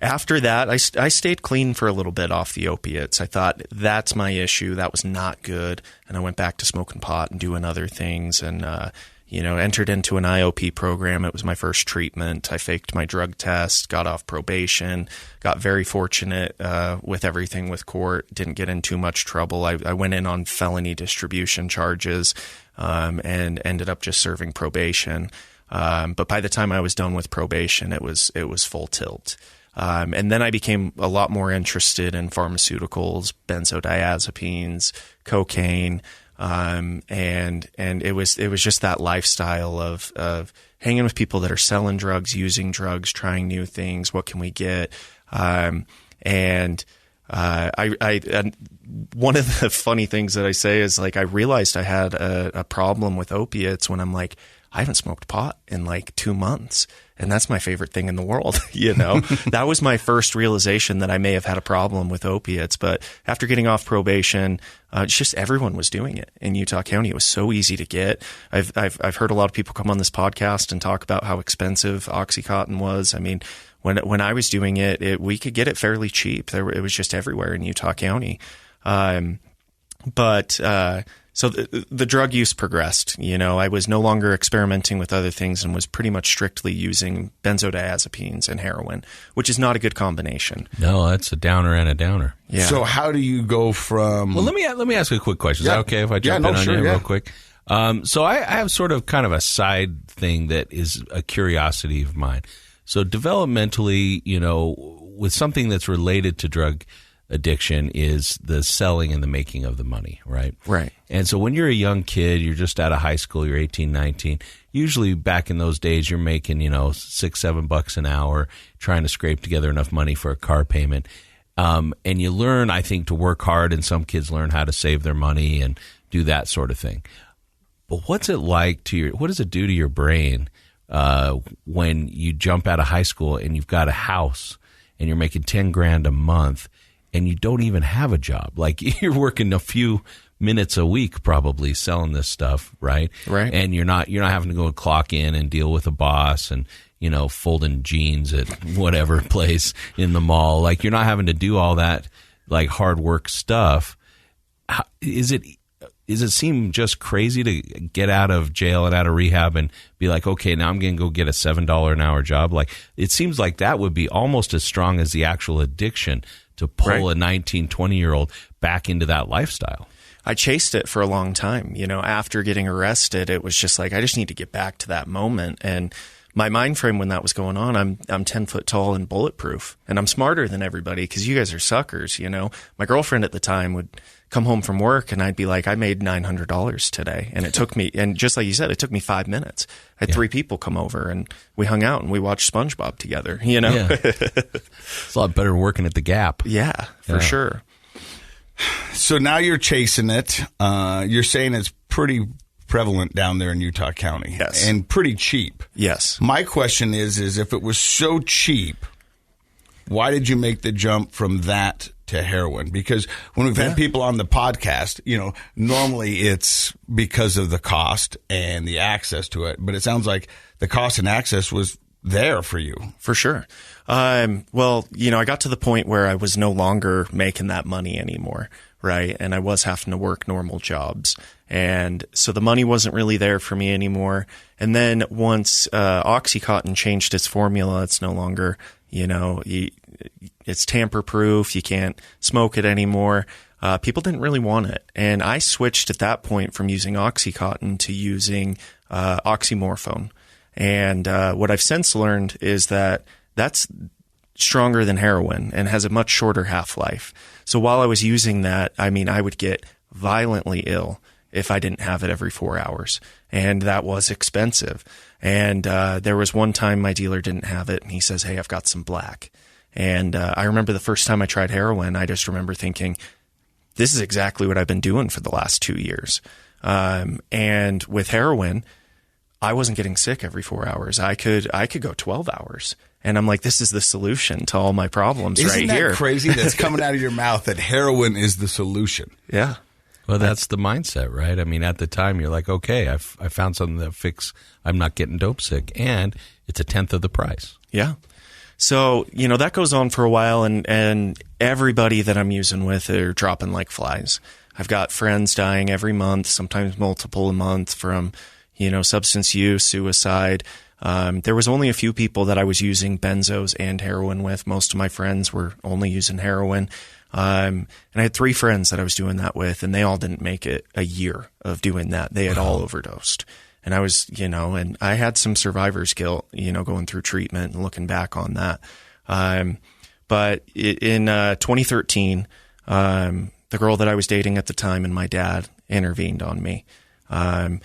after that, I stayed clean for a little bit off the opiates. I thought that's my issue. That was not good. And I went back to smoking pot and doing other things and, entered into an IOP program. It was my first treatment. I faked my drug test, got off probation, got very fortunate with everything with court, didn't get in too much trouble. I went in on felony distribution charges and ended up just serving probation. But by the time I was done with probation, it was full tilt. And then I became a lot more interested in pharmaceuticals, benzodiazepines, cocaine, and it was just that lifestyle of hanging with people that are selling drugs, using drugs, trying new things. What can we get? And one of the funny things that I say is like I realized I had a problem with opiates when I'm like, I haven't smoked pot in like 2 months, and that's my favorite thing in the world. That was my first realization that I may have had a problem with opiates. But after getting off probation, it's just everyone was doing it in Utah County. It was so easy to get. I've heard a lot of people come on this podcast and talk about how expensive Oxycontin was. I mean, when I was doing it, we could get it fairly cheap. It was just everywhere in Utah County. So the drug use progressed. I was no longer experimenting with other things and was pretty much strictly using benzodiazepines and heroin, which is not a good combination. No, that's a downer and a downer. Yeah. So how do you go from? Well, let me ask you a quick question. Is that okay if I jump in on you real quick? So I have sort of kind of a side thing that is a curiosity of mine. So developmentally, with something that's related to drug addiction is the selling and the making of the money, right? Right. And so when you're a young kid, you're just out of high school, you're 18, 19, usually back in those days, you're making, $6-7 an hour, trying to scrape together enough money for a car payment. And you learn, I think, to work hard, and some kids learn how to save their money and do that sort of thing. But what's it like what does it do to your brain when you jump out of high school and you've got a house and you're making $10,000 a month and you don't even have a job? Like, you're working a few minutes a week probably selling this stuff, right? Right. And you're not having to go clock in and deal with a boss and, folding jeans at whatever place in the mall. Like, you're not having to do all that, like, hard work stuff. Does it seem just crazy to get out of jail and out of rehab and be like, okay, now I'm going to go get a $7 an hour job? Like, it seems like that would be almost as strong as the actual addiction to pull a 19, 20-year-old back into that lifestyle. I chased it for a long time. After getting arrested, it was just like, I just need to get back to that moment. And my mind frame when that was going on, I'm 10 foot tall and bulletproof, and I'm smarter than everybody because you guys are suckers. My girlfriend at the time would come home from work and I'd be like, I made $900 today. And it took me, and just like you said, it took me 5 minutes. I had 3 people come over and we hung out and we watched SpongeBob together, Yeah. It's a lot better working at the Gap. Yeah, for sure. So now you're chasing it. You're saying it's pretty prevalent down there in Utah County. Yes. And pretty cheap. Yes. My question is if it was so cheap, why did you make the jump from that to heroin? Because when we've had people on the podcast, normally it's because of the cost and the access to it. But it sounds like the cost and access was there for you. For sure. Well, I got to the point where I was no longer making that money anymore, right? And I was having to work normal jobs. And so the money wasn't really there for me anymore. And then once OxyContin changed its formula, it's no longer, it's tamper-proof. You can't smoke it anymore. People didn't really want it. And I switched at that point from using OxyContin to using oxymorphone. And what I've since learned is that that's stronger than heroin and has a much shorter half-life. So while I was using that, I would get violently ill if I didn't have it every 4 hours. And that was expensive. And there was one time my dealer didn't have it, and he says, hey, I've got some black. And I remember the first time I tried heroin, I just remember thinking, this is exactly what I've been doing for the last 2 years. And with heroin, I wasn't getting sick every 4 hours. I could go 12 hours. And I'm like, this is the solution to all my problems. Isn't right here. Isn't that crazy that's coming out of your mouth that heroin is the solution? Yeah. Well, that's the mindset, right? At the time, you're like, okay, I found something that I'm not getting dope sick, and it's 1/10 of the price. Yeah. So, that goes on for a while, and everybody that I'm using with are dropping like flies. I've got friends dying every month, sometimes multiple a month from, substance use, suicide. There was only a few people that I was using benzos and heroin with. Most of my friends were only using heroin. And I had 3 friends that I was doing that with, and they all didn't make it a year of doing that. They had all overdosed. And I was, and I had some survivor's guilt, going through treatment and looking back on that. But in 2013, the girl that I was dating at the time and my dad intervened on me. I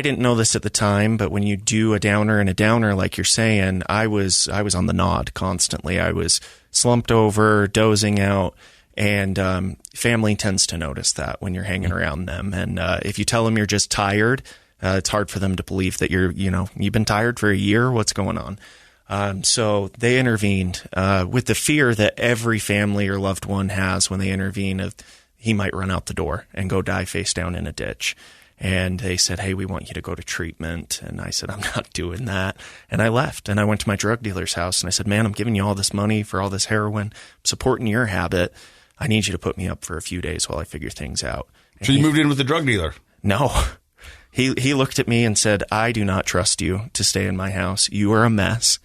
didn't know this at the time, but when you do a downer and a downer, like you're saying, I was on the nod constantly. I was slumped over, dozing out, and family tends to notice that when you're hanging around them. And if you tell them you're just tired, it's hard for them to believe that you've been tired for a year. What's going on? So they intervened with the fear that every family or loved one has when they intervene of he might run out the door and go die face down in a ditch. And they said, hey, we want you to go to treatment. And I said, I'm not doing that. And I left, and I went to my drug dealer's house, and I said, man, I'm giving you all this money for all this heroin. I'm supporting your habit. I need you to put me up for a few days while I figure things out. And so you moved in with the drug dealer? No. He looked at me and said, I do not trust you to stay in my house. You are a mess.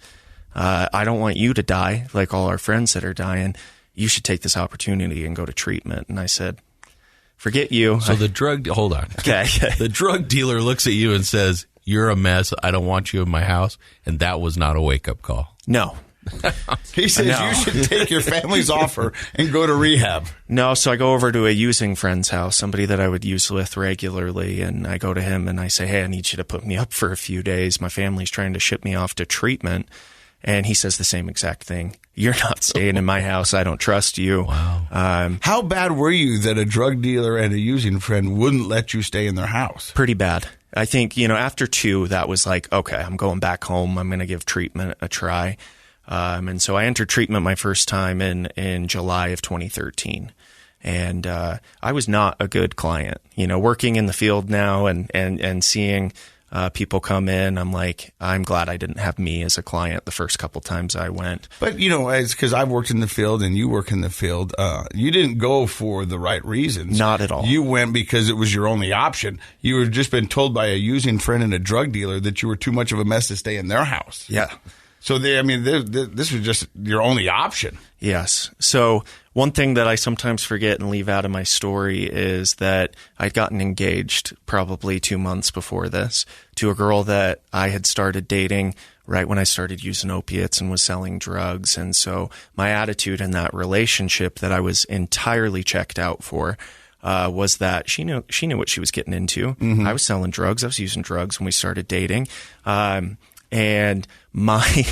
I don't want you to die like all our friends that are dying. You should take this opportunity and go to treatment. And I said, forget you. So hold on. Okay. The drug dealer looks at you and says, you're a mess. I don't want you in my house. And that was not a wake-up call. No. He says you should take your family's offer and go to rehab. No, so I go over to a using friend's house, somebody that I would use with regularly, and I go to him and I say, hey, I need you to put me up for a few days. My family's trying to ship me off to treatment. And he says the same exact thing. You're not staying in my house. I don't trust you. Wow. How bad were you that a drug dealer and a using friend wouldn't let you stay in their house? Pretty bad. I think, after 2, that was like, okay, I'm going back home. I'm going to give treatment a try. And so I entered treatment my first time in July of 2013. And I was not a good client. Working in the field now and seeing people come in, I'm like, I'm glad I didn't have me as a client the first couple times I went. But, it's because I've worked in the field and you work in the field. You didn't go for the right reasons. Not at all. You went because it was your only option. You had just been told by a using friend and a drug dealer that you were too much of a mess to stay in their house. Yeah. So, this was just your only option. Yes. So one thing that I sometimes forget and leave out of my story is that I'd gotten engaged probably 2 months before this to a girl that I had started dating right when I started using opiates and was selling drugs. And so my attitude in that relationship that I was entirely checked out for was that she knew what she was getting into. Mm-hmm. I was selling drugs. I was using drugs when we started dating. And my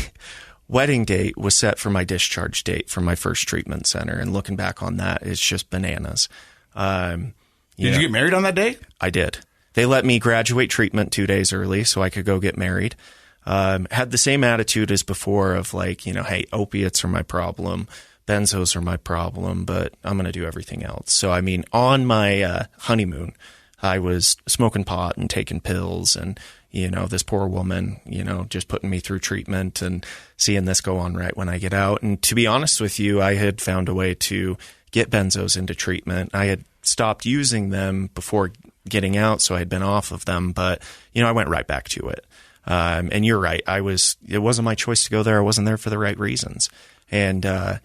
wedding date was set for my discharge date from my first treatment center. And looking back on that, it's just bananas. Did you get married on that day? I did. They let me graduate treatment 2 days early so I could go get married. Had the same attitude as before of like, hey, opiates are my problem. Benzos are my problem, but I'm going to do everything else. So, on my honeymoon, I was smoking pot and taking pills and, this poor woman, just putting me through treatment and seeing this go on right when I get out. And to be honest with you, I had found a way to get benzos into treatment. I had stopped using them before getting out, so I had been off of them. But, I went right back to it. And you're right. It wasn't my choice to go there. I wasn't there for the right reasons. And, I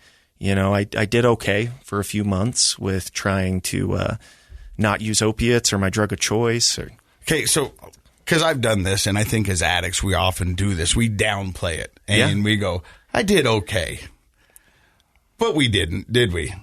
did okay for a few months with trying to not use opiates or my drug of choice. Okay, so because I've done this, and I think as addicts we often do this. We downplay it, and we go, I did okay. But we didn't, did we?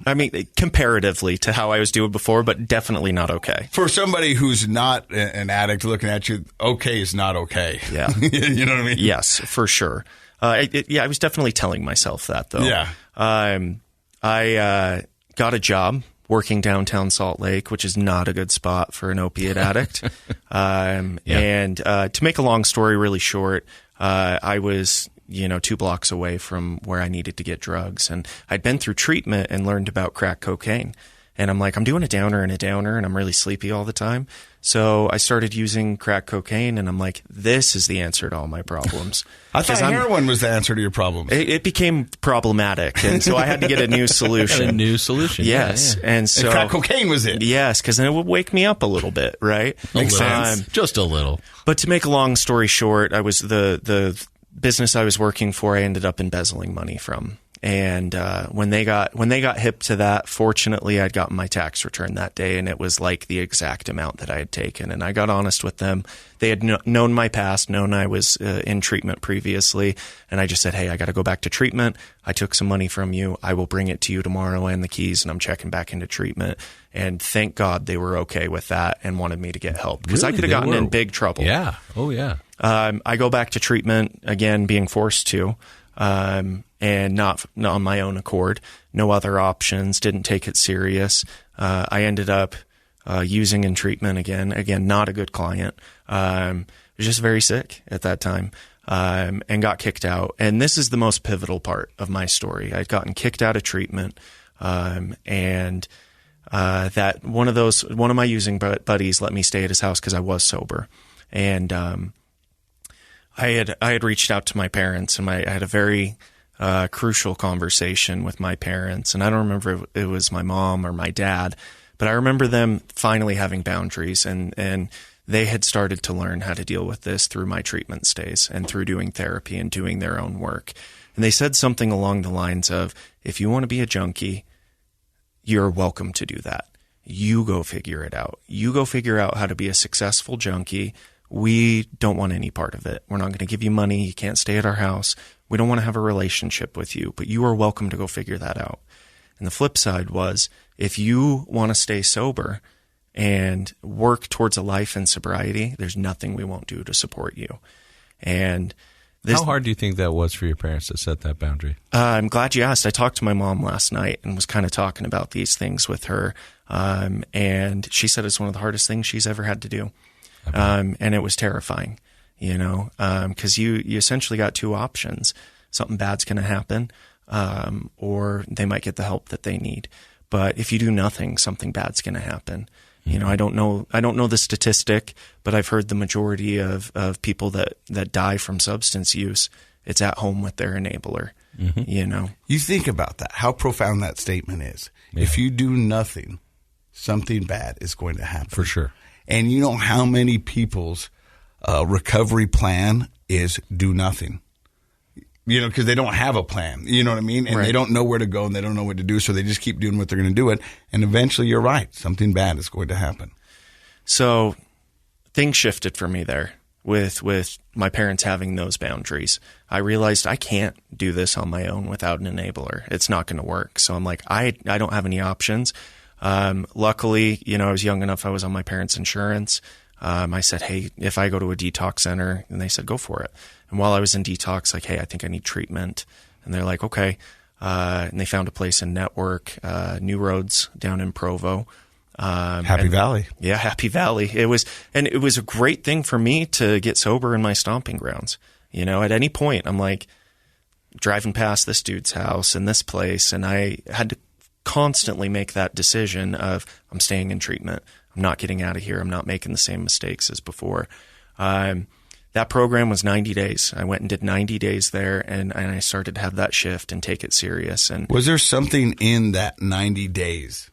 Comparatively to how I was doing before, but definitely not okay. For somebody who's not an addict looking at you, okay is not okay. Yeah. You know what I mean? Yes, for sure. I was definitely telling myself that, though. Yeah. I got a job working downtown Salt Lake, which is not a good spot for an opiate addict. And to make a long story really short, I was 2 blocks away from where I needed to get drugs. And I'd been through treatment and learned about crack cocaine. And I'm like, I'm doing a downer and a downer, and I'm really sleepy all the time. So I started using crack cocaine, and I'm like, this is the answer to all my problems. I thought heroin was the answer to your problems. It became problematic, and so I had to get a new solution. A new solution. Yes. Yeah. And so crack cocaine was it. Yes, because then it would wake me up a little bit, right? Makes sense. Just a little. But to make a long story short, I was the business I was working for, I ended up embezzling money from. And when they got hip to that, fortunately, I'd gotten my tax return that day, and it was like the exact amount that I had taken. And I got honest with them. They had known my past, known I was in treatment previously, and I just said, hey, I got to go back to treatment. I took some money from you. I will bring it to you tomorrow and the keys, and I'm checking back into treatment. And thank God they were okay with that and wanted me to get help, because I could have gotten in big trouble. Yeah. Oh, yeah. I go back to treatment, again, being forced to. And not on my own accord, no other options, didn't take it serious. I ended up using in treatment again, not a good client. Was just very sick at that time, and got kicked out. And this is the most pivotal part of my story. I'd gotten kicked out of treatment, and that one of my using buddies let me stay at his house because I was sober. And I had reached out to my parents, and I had a very crucial conversation with my parents. And I don't remember if it was my mom or my dad, but I remember them finally having boundaries, and they had started to learn how to deal with this through my treatment stays and through doing therapy and doing their own work. And they said something along the lines of, if you want to be a junkie, you're welcome to do that. You go figure it out. You go figure out how to be a successful junkie we don't want any part of it. We're not going to give you money. You can't stay at our house. We don't want to have a relationship with you, but you are welcome to go figure that out. And the flip side was, if you want to stay sober and work towards a life in sobriety, there's nothing we won't do to support you. And how hard do you think that was for your parents to set that boundary? I'm glad you asked. I talked to my mom last night and was kind of talking about these things with her. And she said it's one of the hardest things she's ever had to do. And it was terrifying, because you essentially got two options. Something bad's going to happen, or they might get the help that they need. But if you do nothing, something bad's going to happen. I don't know the statistic, but I've heard the majority of people that die from substance use, it's at home with their enabler. You think about that, how profound that statement is. Yeah. If you do nothing, something bad is going to happen. For sure. And you know how many people's recovery plan is do nothing. Because they don't have a plan, you know what I mean? And Right. They don't know where to go and they don't know what to do, so they just keep doing what they're going to do it. And eventually, you're right, something bad is going to happen. So things shifted for me there with my parents having those boundaries. I realized I can't do this on my own without an enabler. It's not going to work. So I'm like, I don't have any options. Luckily, I was young enough. I was on my parents' insurance. I said, hey, if I go to a detox center, and they said, go for it. And while I was in detox, like, hey, I think I need treatment. And they're like, okay. And they found a place in Network, New Roads down in Provo. Happy Valley. Yeah, Happy Valley. It was a great thing for me to get sober in my stomping grounds. At any point, I'm like driving past this dude's house and this place, and I had to constantly make that decision of, I'm staying in treatment. I'm not getting out of here. I'm not making the same mistakes as before. That program was 90 days. I went and did 90 days there, and I started to have that shift and take it serious. And was there something in that 90 days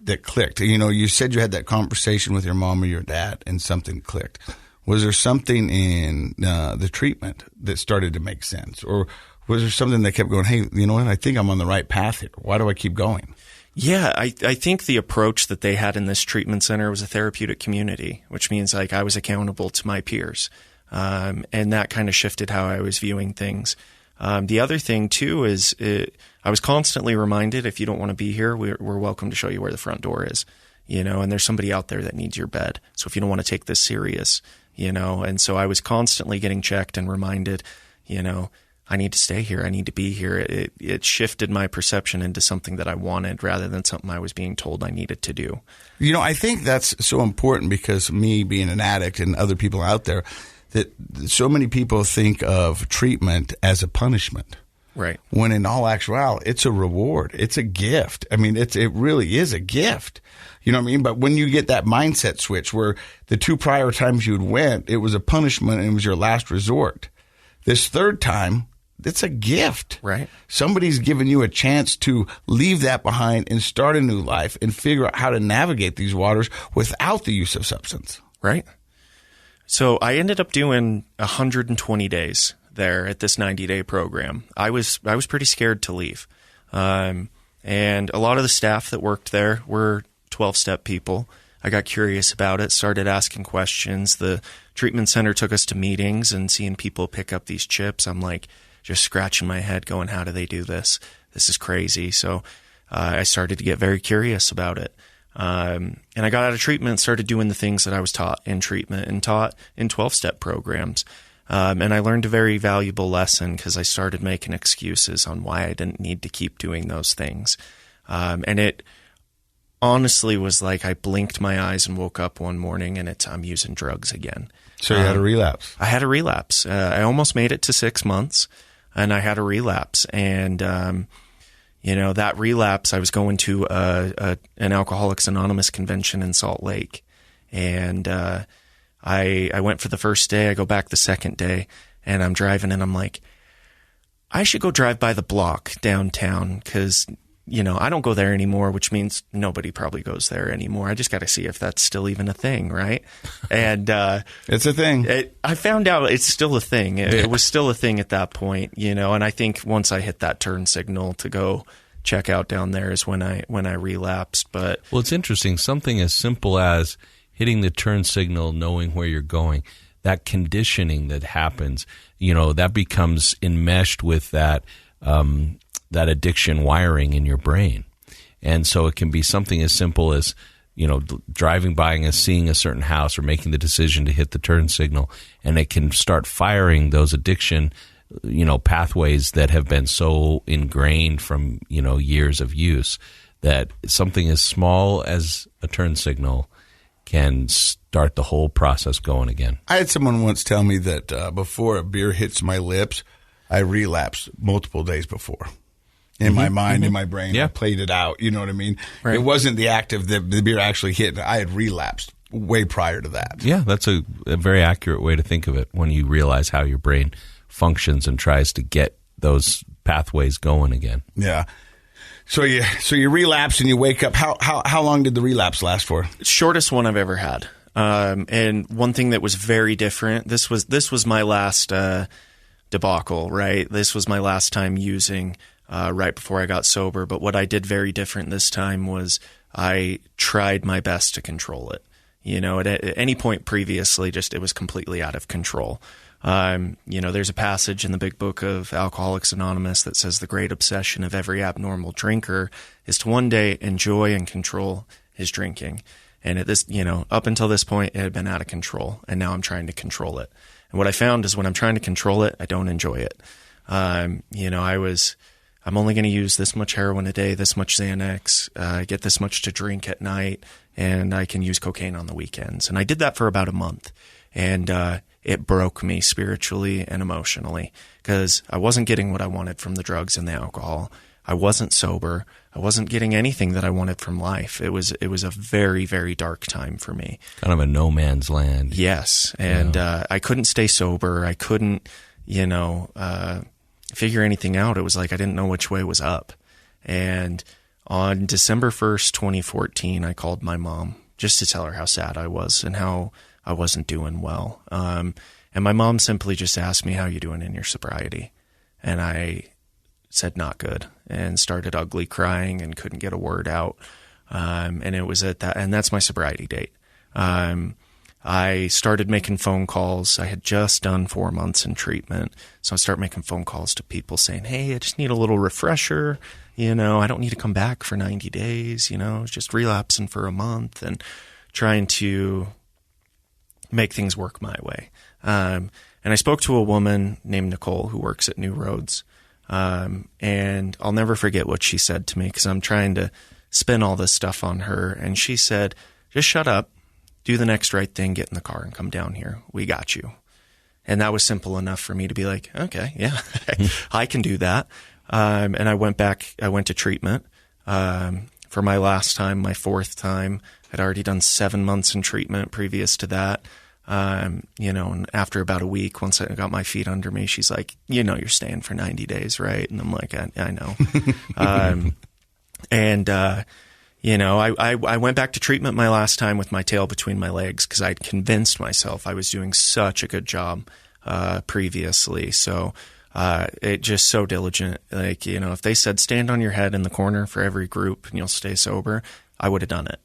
that clicked? You said you had that conversation with your mom or your dad, and something clicked. Was there something in the treatment that started to make sense? Or was there something that kept going, hey, you know what? I think I'm on the right path here. Why do I keep going? Yeah, I think the approach that they had in this treatment center was a therapeutic community, which means like I was accountable to my peers. And that kind of shifted how I was viewing things. The other thing too is I was constantly reminded, if you don't want to be here, we're welcome to show you where the front door is, and there's somebody out there that needs your bed. So if you don't want to take this serious, and so I was constantly getting checked and reminded, I need to stay here. I need to be here. It shifted my perception into something that I wanted rather than something I was being told I needed to do. I think that's so important, because me being an addict and other people out there, that so many people think of treatment as a punishment. Right. When in all actuality, it's a reward. It's a gift. I mean, it really is a gift. You know what I mean? But when you get that mindset switch where the two prior times you'd went, it was a punishment and it was your last resort. This third time, it's a gift. Right. Somebody's given you a chance to leave that behind and start a new life and figure out how to navigate these waters without the use of substance. Right. So I ended up doing 120 days there at this 90-day program. I was pretty scared to leave. And a lot of the staff that worked there were 12-step people. I got curious about it, started asking questions. The treatment center took us to meetings and seeing people pick up these chips. I'm like, just scratching my head going, how do they do this? This is crazy. So I started to get very curious about it. And I got out of treatment and started doing the things that I was taught in treatment and taught in 12-step programs. And I learned a very valuable lesson, because I started making excuses on why I didn't need to keep doing those things. And it honestly was like I blinked my eyes and woke up one morning and I'm using drugs again. So you had a relapse. I had a relapse. I almost made it to 6 months, and I had a relapse. And, that relapse, I was going to an Alcoholics Anonymous convention in Salt Lake. And I went for the first day. I go back the second day, and I'm driving, and I'm like, I should go drive by the block downtown, because I don't go there anymore, which means nobody probably goes there anymore. I just got to see if that's still even a thing, right? And it's a thing. I found out it's still a thing. It was still a thing at that point, and I think once I hit that turn signal to go check out down there is when I relapsed. But well, it's interesting. Something as simple as hitting the turn signal, knowing where you're going, that conditioning that happens, that becomes enmeshed with that addiction wiring in your brain. And so it can be something as simple as, driving by and seeing a certain house or making the decision to hit the turn signal, and it can start firing those addiction, pathways that have been so ingrained from, years of use, that something as small as a turn signal can start the whole process going again. I had someone once tell me that before a beer hits my lips, I relapse multiple days before. In my mind, in my brain, I played it out. You know what I mean? Right. It wasn't the act of the beer actually hit. I had relapsed way prior to that. Yeah, that's a very accurate way to think of it when you realize how your brain functions and tries to get those pathways going again. Yeah. So you relapse and you wake up. How long did the relapse last for? Shortest one I've ever had. And one thing that was very different. This was my last debacle. Right. This was my last time using. Right before I got sober. But what I did very different this time was I tried my best to control it. At any point previously, it was completely out of control. There's a passage in the big book of Alcoholics Anonymous that says the great obsession of every abnormal drinker is to one day enjoy and control his drinking. And up until this point, it had been out of control. And now I'm trying to control it. And what I found is when I'm trying to control it, I don't enjoy it. I'm only going to use this much heroin a day, this much Xanax, get this much to drink at night, and I can use cocaine on the weekends. And I did that for about a month, and it broke me spiritually and emotionally because I wasn't getting what I wanted from the drugs and the alcohol. I wasn't sober. I wasn't getting anything that I wanted from life. It was a very, very dark time for me. Kind of a no man's land. Yes, and I couldn't stay sober. I couldn't, figure anything out. It was like I didn't know which way was up. And on December 1st, 2014, I called my mom just to tell her how sad I was and how I wasn't doing well. And my mom simply just asked me, how you doing in your sobriety? And I said, not good, and started ugly crying and couldn't get a word out. And it was at that, and that's my sobriety date. I started making phone calls. I had just done 4 months in treatment. So I started making phone calls to people saying, hey, I just need a little refresher. I don't need to come back for 90 days. I was just relapsing for a month and trying to make things work my way. And I spoke to a woman named Nicole who works at New Roads. And I'll never forget what she said to me because I'm trying to spin all this stuff on her. And she said, just shut up. Do the next right thing, get in the car and come down here. We got you. And that was simple enough for me to be like, okay, yeah, I can do that. And I went to treatment for my last time, my fourth time. I'd already done 7 months in treatment previous to that. And after about a week, once I got my feet under me, she's like, you're staying for 90 days, right? And I'm like, I know. I went back to treatment my last time with my tail between my legs because I'd convinced myself I was doing such a good job previously. So it just so diligent. Like, if they said stand on your head in the corner for every group and you'll stay sober, I would have done it.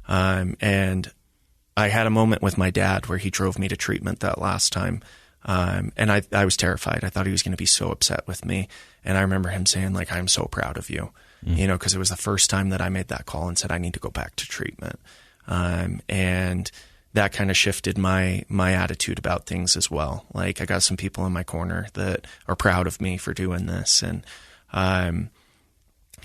And I had a moment with my dad where he drove me to treatment that last time. And I was terrified. I thought he was going to be so upset with me. And I remember him saying, like, I'm so proud of you. Because it was the first time that I made that call and said, I need to go back to treatment. And that kind of shifted my attitude about things as well. Like, I got some people in my corner that are proud of me for doing this. And, I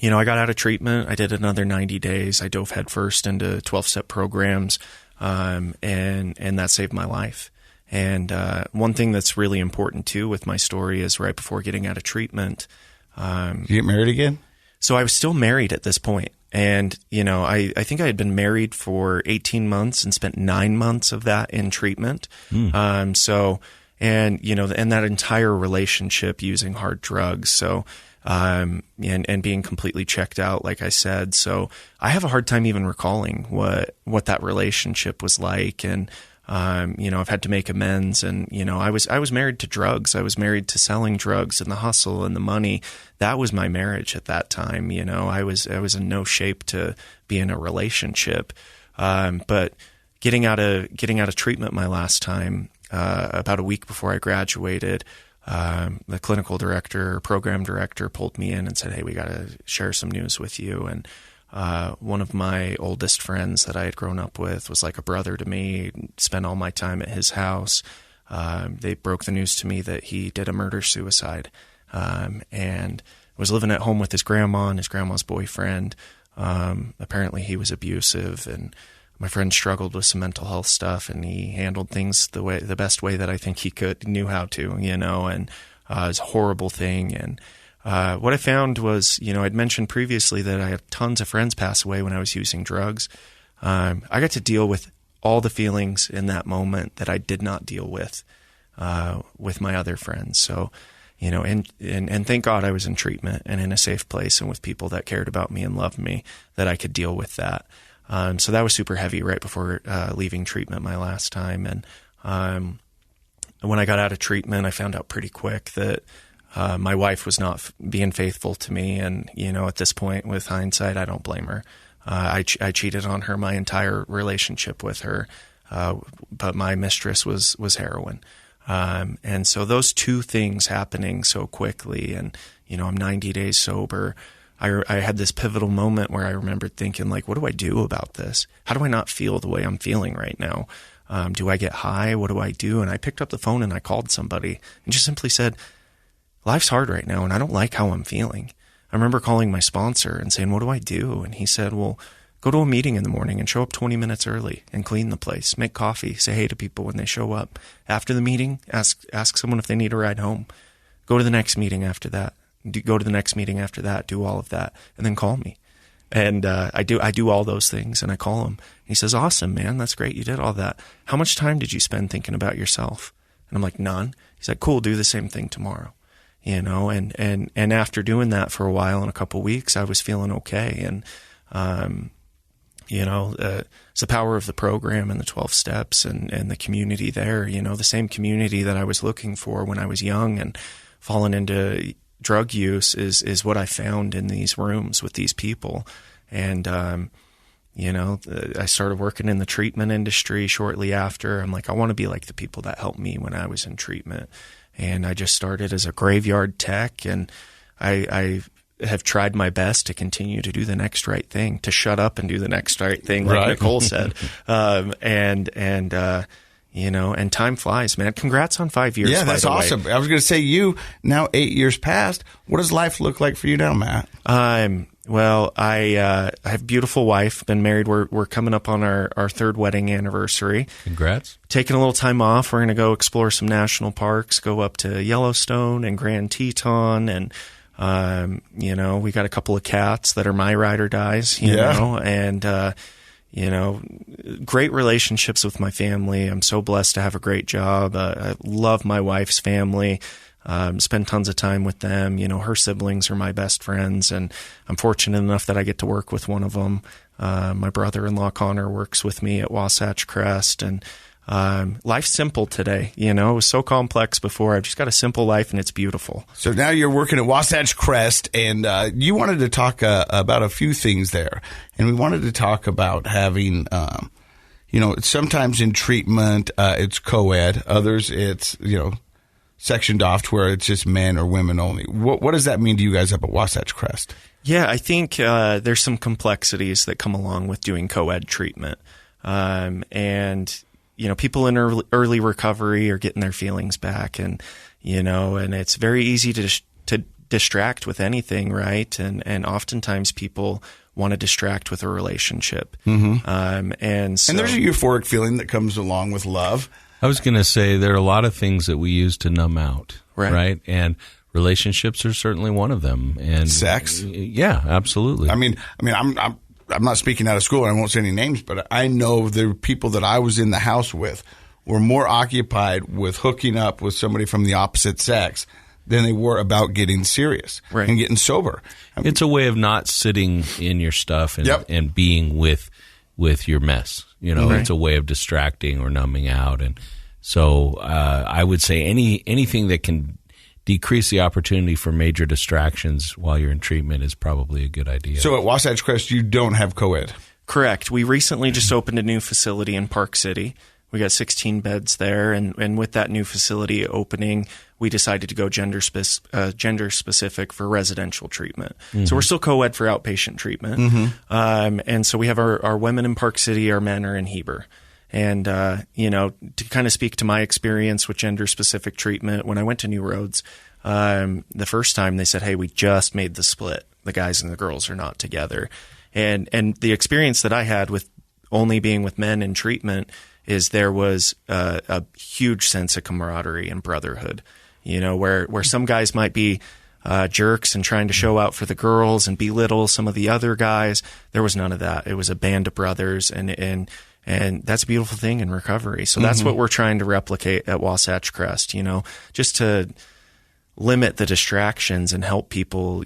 got out of treatment. I did another 90 days. I dove headfirst into 12-step programs. And that saved my life. And, one thing that's really important too with my story is right before getting out of treatment, you get married again? So I was still married at this point. And, I think I had been married for 18 months and spent 9 months of that in treatment. And that entire relationship using hard drugs. So, and being completely checked out, like I said. So I have a hard time even recalling what that relationship was like. And, I've had to make amends, and, I was married to drugs. I was married to selling drugs and the hustle and the money. That was my marriage at that time. I was in no shape to be in a relationship. But getting out of treatment my last time, about a week before I graduated, the clinical director, program director pulled me in and said, "Hey, we got to share some news with you." And one of my oldest friends that I had grown up with was like a brother to me, spent all my time at his house. They broke the news to me that he did a murder-suicide, and was living at home with his grandma and his grandma's boyfriend. Apparently he was abusive, and my friend struggled with some mental health stuff, and he handled things the best way that I think he knew how to, and it was a horrible thing. And what I found was, I'd mentioned previously that I had tons of friends pass away when I was using drugs. I got to deal with all the feelings in that moment that I did not deal with my other friends. So, and thank God I was in treatment and in a safe place and with people that cared about me and loved me, that I could deal with that. So that was super heavy right before leaving treatment my last time. And when I got out of treatment, I found out pretty quick that my wife was not being faithful to me. And, at this point, with hindsight, I don't blame her. I cheated on her my entire relationship with her, but my mistress was heroin. And so those two things happening so quickly, and, I'm 90 days sober. I had this pivotal moment where I remembered thinking, like, what do I do about this? How do I not feel the way I'm feeling right now? Do I get high? What do I do? And I picked up the phone and I called somebody and just simply said, life's hard right now and I don't like how I'm feeling. I remember calling my sponsor and saying, what do I do? And he said, well, go to a meeting in the morning and show up 20 minutes early and clean the place, make coffee, say hey to people when they show up. After the meeting, ask someone if they need a ride home. Go to the next meeting after that. Go to the next meeting after that, do all of that, and then call me. And I do all those things, and I call him. He says, awesome, man, that's great, you did all that. How much time did you spend thinking about yourself? And I'm like, none. He's like, cool, do the same thing tomorrow. And after doing that for a while, in a couple of weeks, I was feeling okay. And, it's the power of the program and the 12 steps and the community there, the same community that I was looking for when I was young and falling into drug use is what I found in these rooms with these people. And, I started working in the treatment industry shortly after. I'm like, I want to be like the people that helped me when I was in treatment. And I just started as a graveyard tech, and I have tried my best to continue to do the next right thing, to shut up and do the next right thing, like Nicole said. And time flies, man. Congrats on 5 years. Yeah, that's awesome. I was going to say, you now 8 years past. What does life look like for you now, Matt? Well, I have a beautiful wife. Been married. We're coming up on our third wedding anniversary. Congrats. Taking a little time off. We're going to go explore some national parks. Go up to Yellowstone and Grand Teton, and we got a couple of cats that are my ride or dies. Great relationships with my family. I'm so blessed to have a great job. I love my wife's family. Spend tons of time with them. Her siblings are my best friends, and I'm fortunate enough that I get to work with one of them. My brother-in-law, Connor, works with me at Wasatch Crest, and life's simple today. It was so complex before. I've just got a simple life, and it's beautiful. So now you're working at Wasatch Crest, and you wanted to talk about a few things there. And we wanted to talk about having, sometimes in treatment, it's co-ed. Others, it's, sectioned off to where it's just men or women only. What does that mean to you guys up at Wasatch Crest? Yeah, I think there's some complexities that come along with doing co-ed treatment. People in early recovery are getting their feelings back, and it's very easy to distract with anything, right? And oftentimes people want to distract with a relationship. Mm-hmm. And there's a euphoric feeling that comes along with love. I was going to say there are a lot of things that we use to numb out, right? And relationships are certainly one of them. And sex, yeah, absolutely. I'm not speaking out of school, and I won't say any names, but I know the people that I was in the house with were more occupied with hooking up with somebody from the opposite sex than they were about getting serious and getting sober. It's a way of not sitting in your stuff and being with your mess. It's a way of distracting or numbing out. And so I would say anything that can decrease the opportunity for major distractions while you're in treatment is probably a good idea. So at Wasatch Crest, you don't have co-ed? Correct. We recently just opened a new facility in Park City. We got 16 beds there, and with that new facility opening, we decided to go gender specific for residential treatment. Mm-hmm. So we're still co-ed for outpatient treatment. Mm-hmm. And so we have our women in Park City, our men are in Heber. And, to kind of speak to my experience with gender specific treatment, when I went to New Roads, the first time they said, hey, we just made the split. The guys and the girls are not together. And the experience that I had with only being with men in treatment is there was a huge sense of camaraderie and brotherhood, where some guys might be jerks and trying to show out for the girls and belittle some of the other guys. There was none of that. It was a band of brothers, and that's a beautiful thing in recovery. So that's what we're trying to replicate at Wasatch Crest, just to limit the distractions and help people,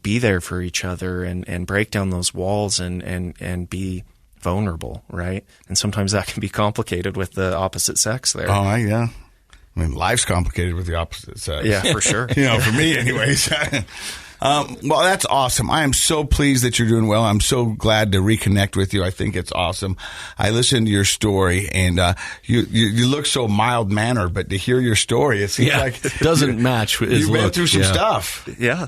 be there for each other and break down those walls and be vulnerable, right? And sometimes that can be complicated with the opposite sex there. Oh, yeah. I mean, life's complicated with the opposite sex. Yeah, for sure. For me anyways. Well, that's awesome. I am so pleased that you're doing well. I'm so glad to reconnect with you. I think it's awesome. I listened to your story, and you look so mild-mannered, but to hear your story, it seems like it doesn't match his you've look. been through some stuff. Yeah.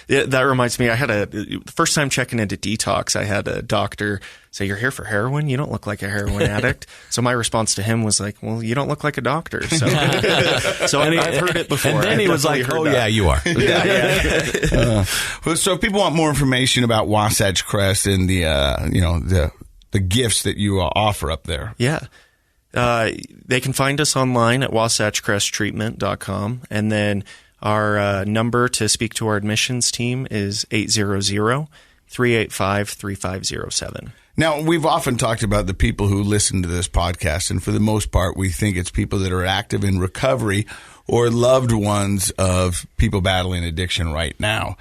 That reminds me, the first time checking into detox, I had a doctor say, you're here for heroin? You don't look like a heroin addict. So my response to him was like, well, you don't look like a doctor. So, I've heard it before. And then he was like, oh, yeah, you are. Yeah. So if people want more information about Wasatch Crest and the gifts that you offer up there. Yeah. They can find us online at wasatchcresttreatment.com. And then our number to speak to our admissions team is 800-385-3507. Now, we've often talked about the people who listen to this podcast, and for the most part, we think it's people that are active in recovery or loved ones of people battling addiction right now.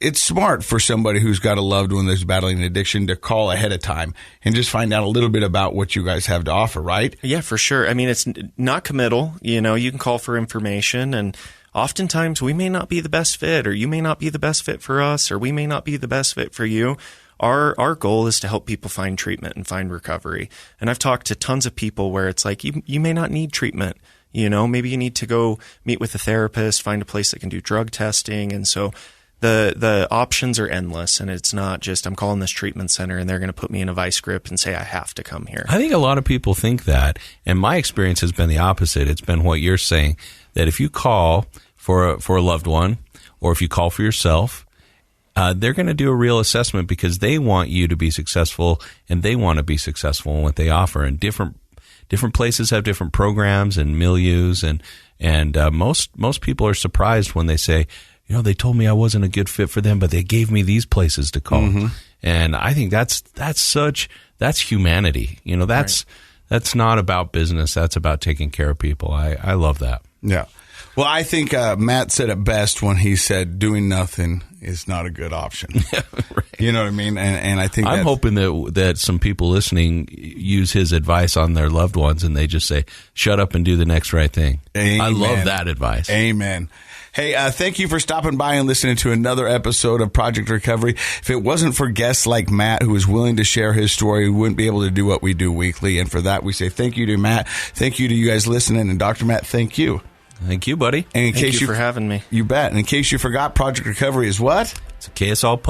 It's smart for somebody who's got a loved one that's battling addiction to call ahead of time and just find out a little bit about what you guys have to offer, right? Yeah, for sure. I mean, it's not committal. You can call for information, and oftentimes we may not be the best fit, or you may not be the best fit for us, or we may not be the best fit for you. Our goal is to help people find treatment and find recovery. And I've talked to tons of people where it's like, you may not need treatment. Maybe you need to go meet with a therapist, find a place that can do drug testing. And so the options are endless. And it's not just, I'm calling this treatment center and they're going to put me in a vice grip and say, I have to come here. I think a lot of people think that. And my experience has been the opposite. It's been what you're saying, that if you call for a loved one, or if you call for yourself, they're going to do a real assessment because they want you to be successful, and they want to be successful in what they offer. And different places have different programs and milieus, and most people are surprised when they say, they told me I wasn't a good fit for them, but they gave me these places to call. Mm-hmm. And I think that's humanity. That's not about business. That's about taking care of people. I love that. Yeah. Well, I think Matt said it best when he said doing nothing is not a good option. Yeah, right. You know what I mean? And I think I'm hoping that some people listening use his advice on their loved ones, and they just say, shut up and do the next right thing. Amen. I love that advice. Amen. Hey, thank you for stopping by and listening to another episode of Project Recovery. If it wasn't for guests like Matt, who is willing to share his story, we wouldn't be able to do what we do weekly. And for that, we say thank you to Matt. Thank you to you guys listening. And Dr. Matt, thank you. Thank you, buddy. And Thank you for having me. You bet. And in case you forgot, Project Recovery is what? It's a KSL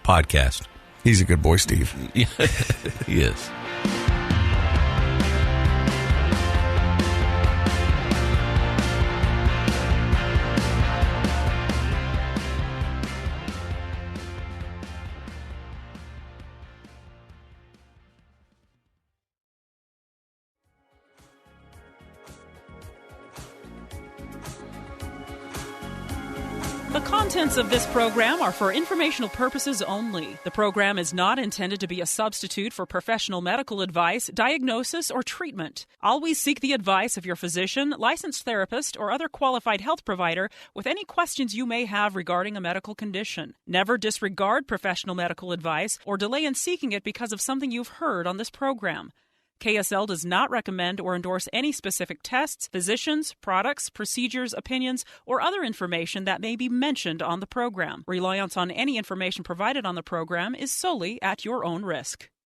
podcast. He's a good boy, Steve. He is. The contents of this program are for informational purposes only. The program is not intended to be a substitute for professional medical advice, diagnosis, or treatment. Always seek the advice of your physician, licensed therapist, or other qualified health provider with any questions you may have regarding a medical condition. Never disregard professional medical advice or delay in seeking it because of something you've heard on this program. KSL does not recommend or endorse any specific tests, physicians, products, procedures, opinions, or other information that may be mentioned on the program. Reliance on any information provided on the program is solely at your own risk.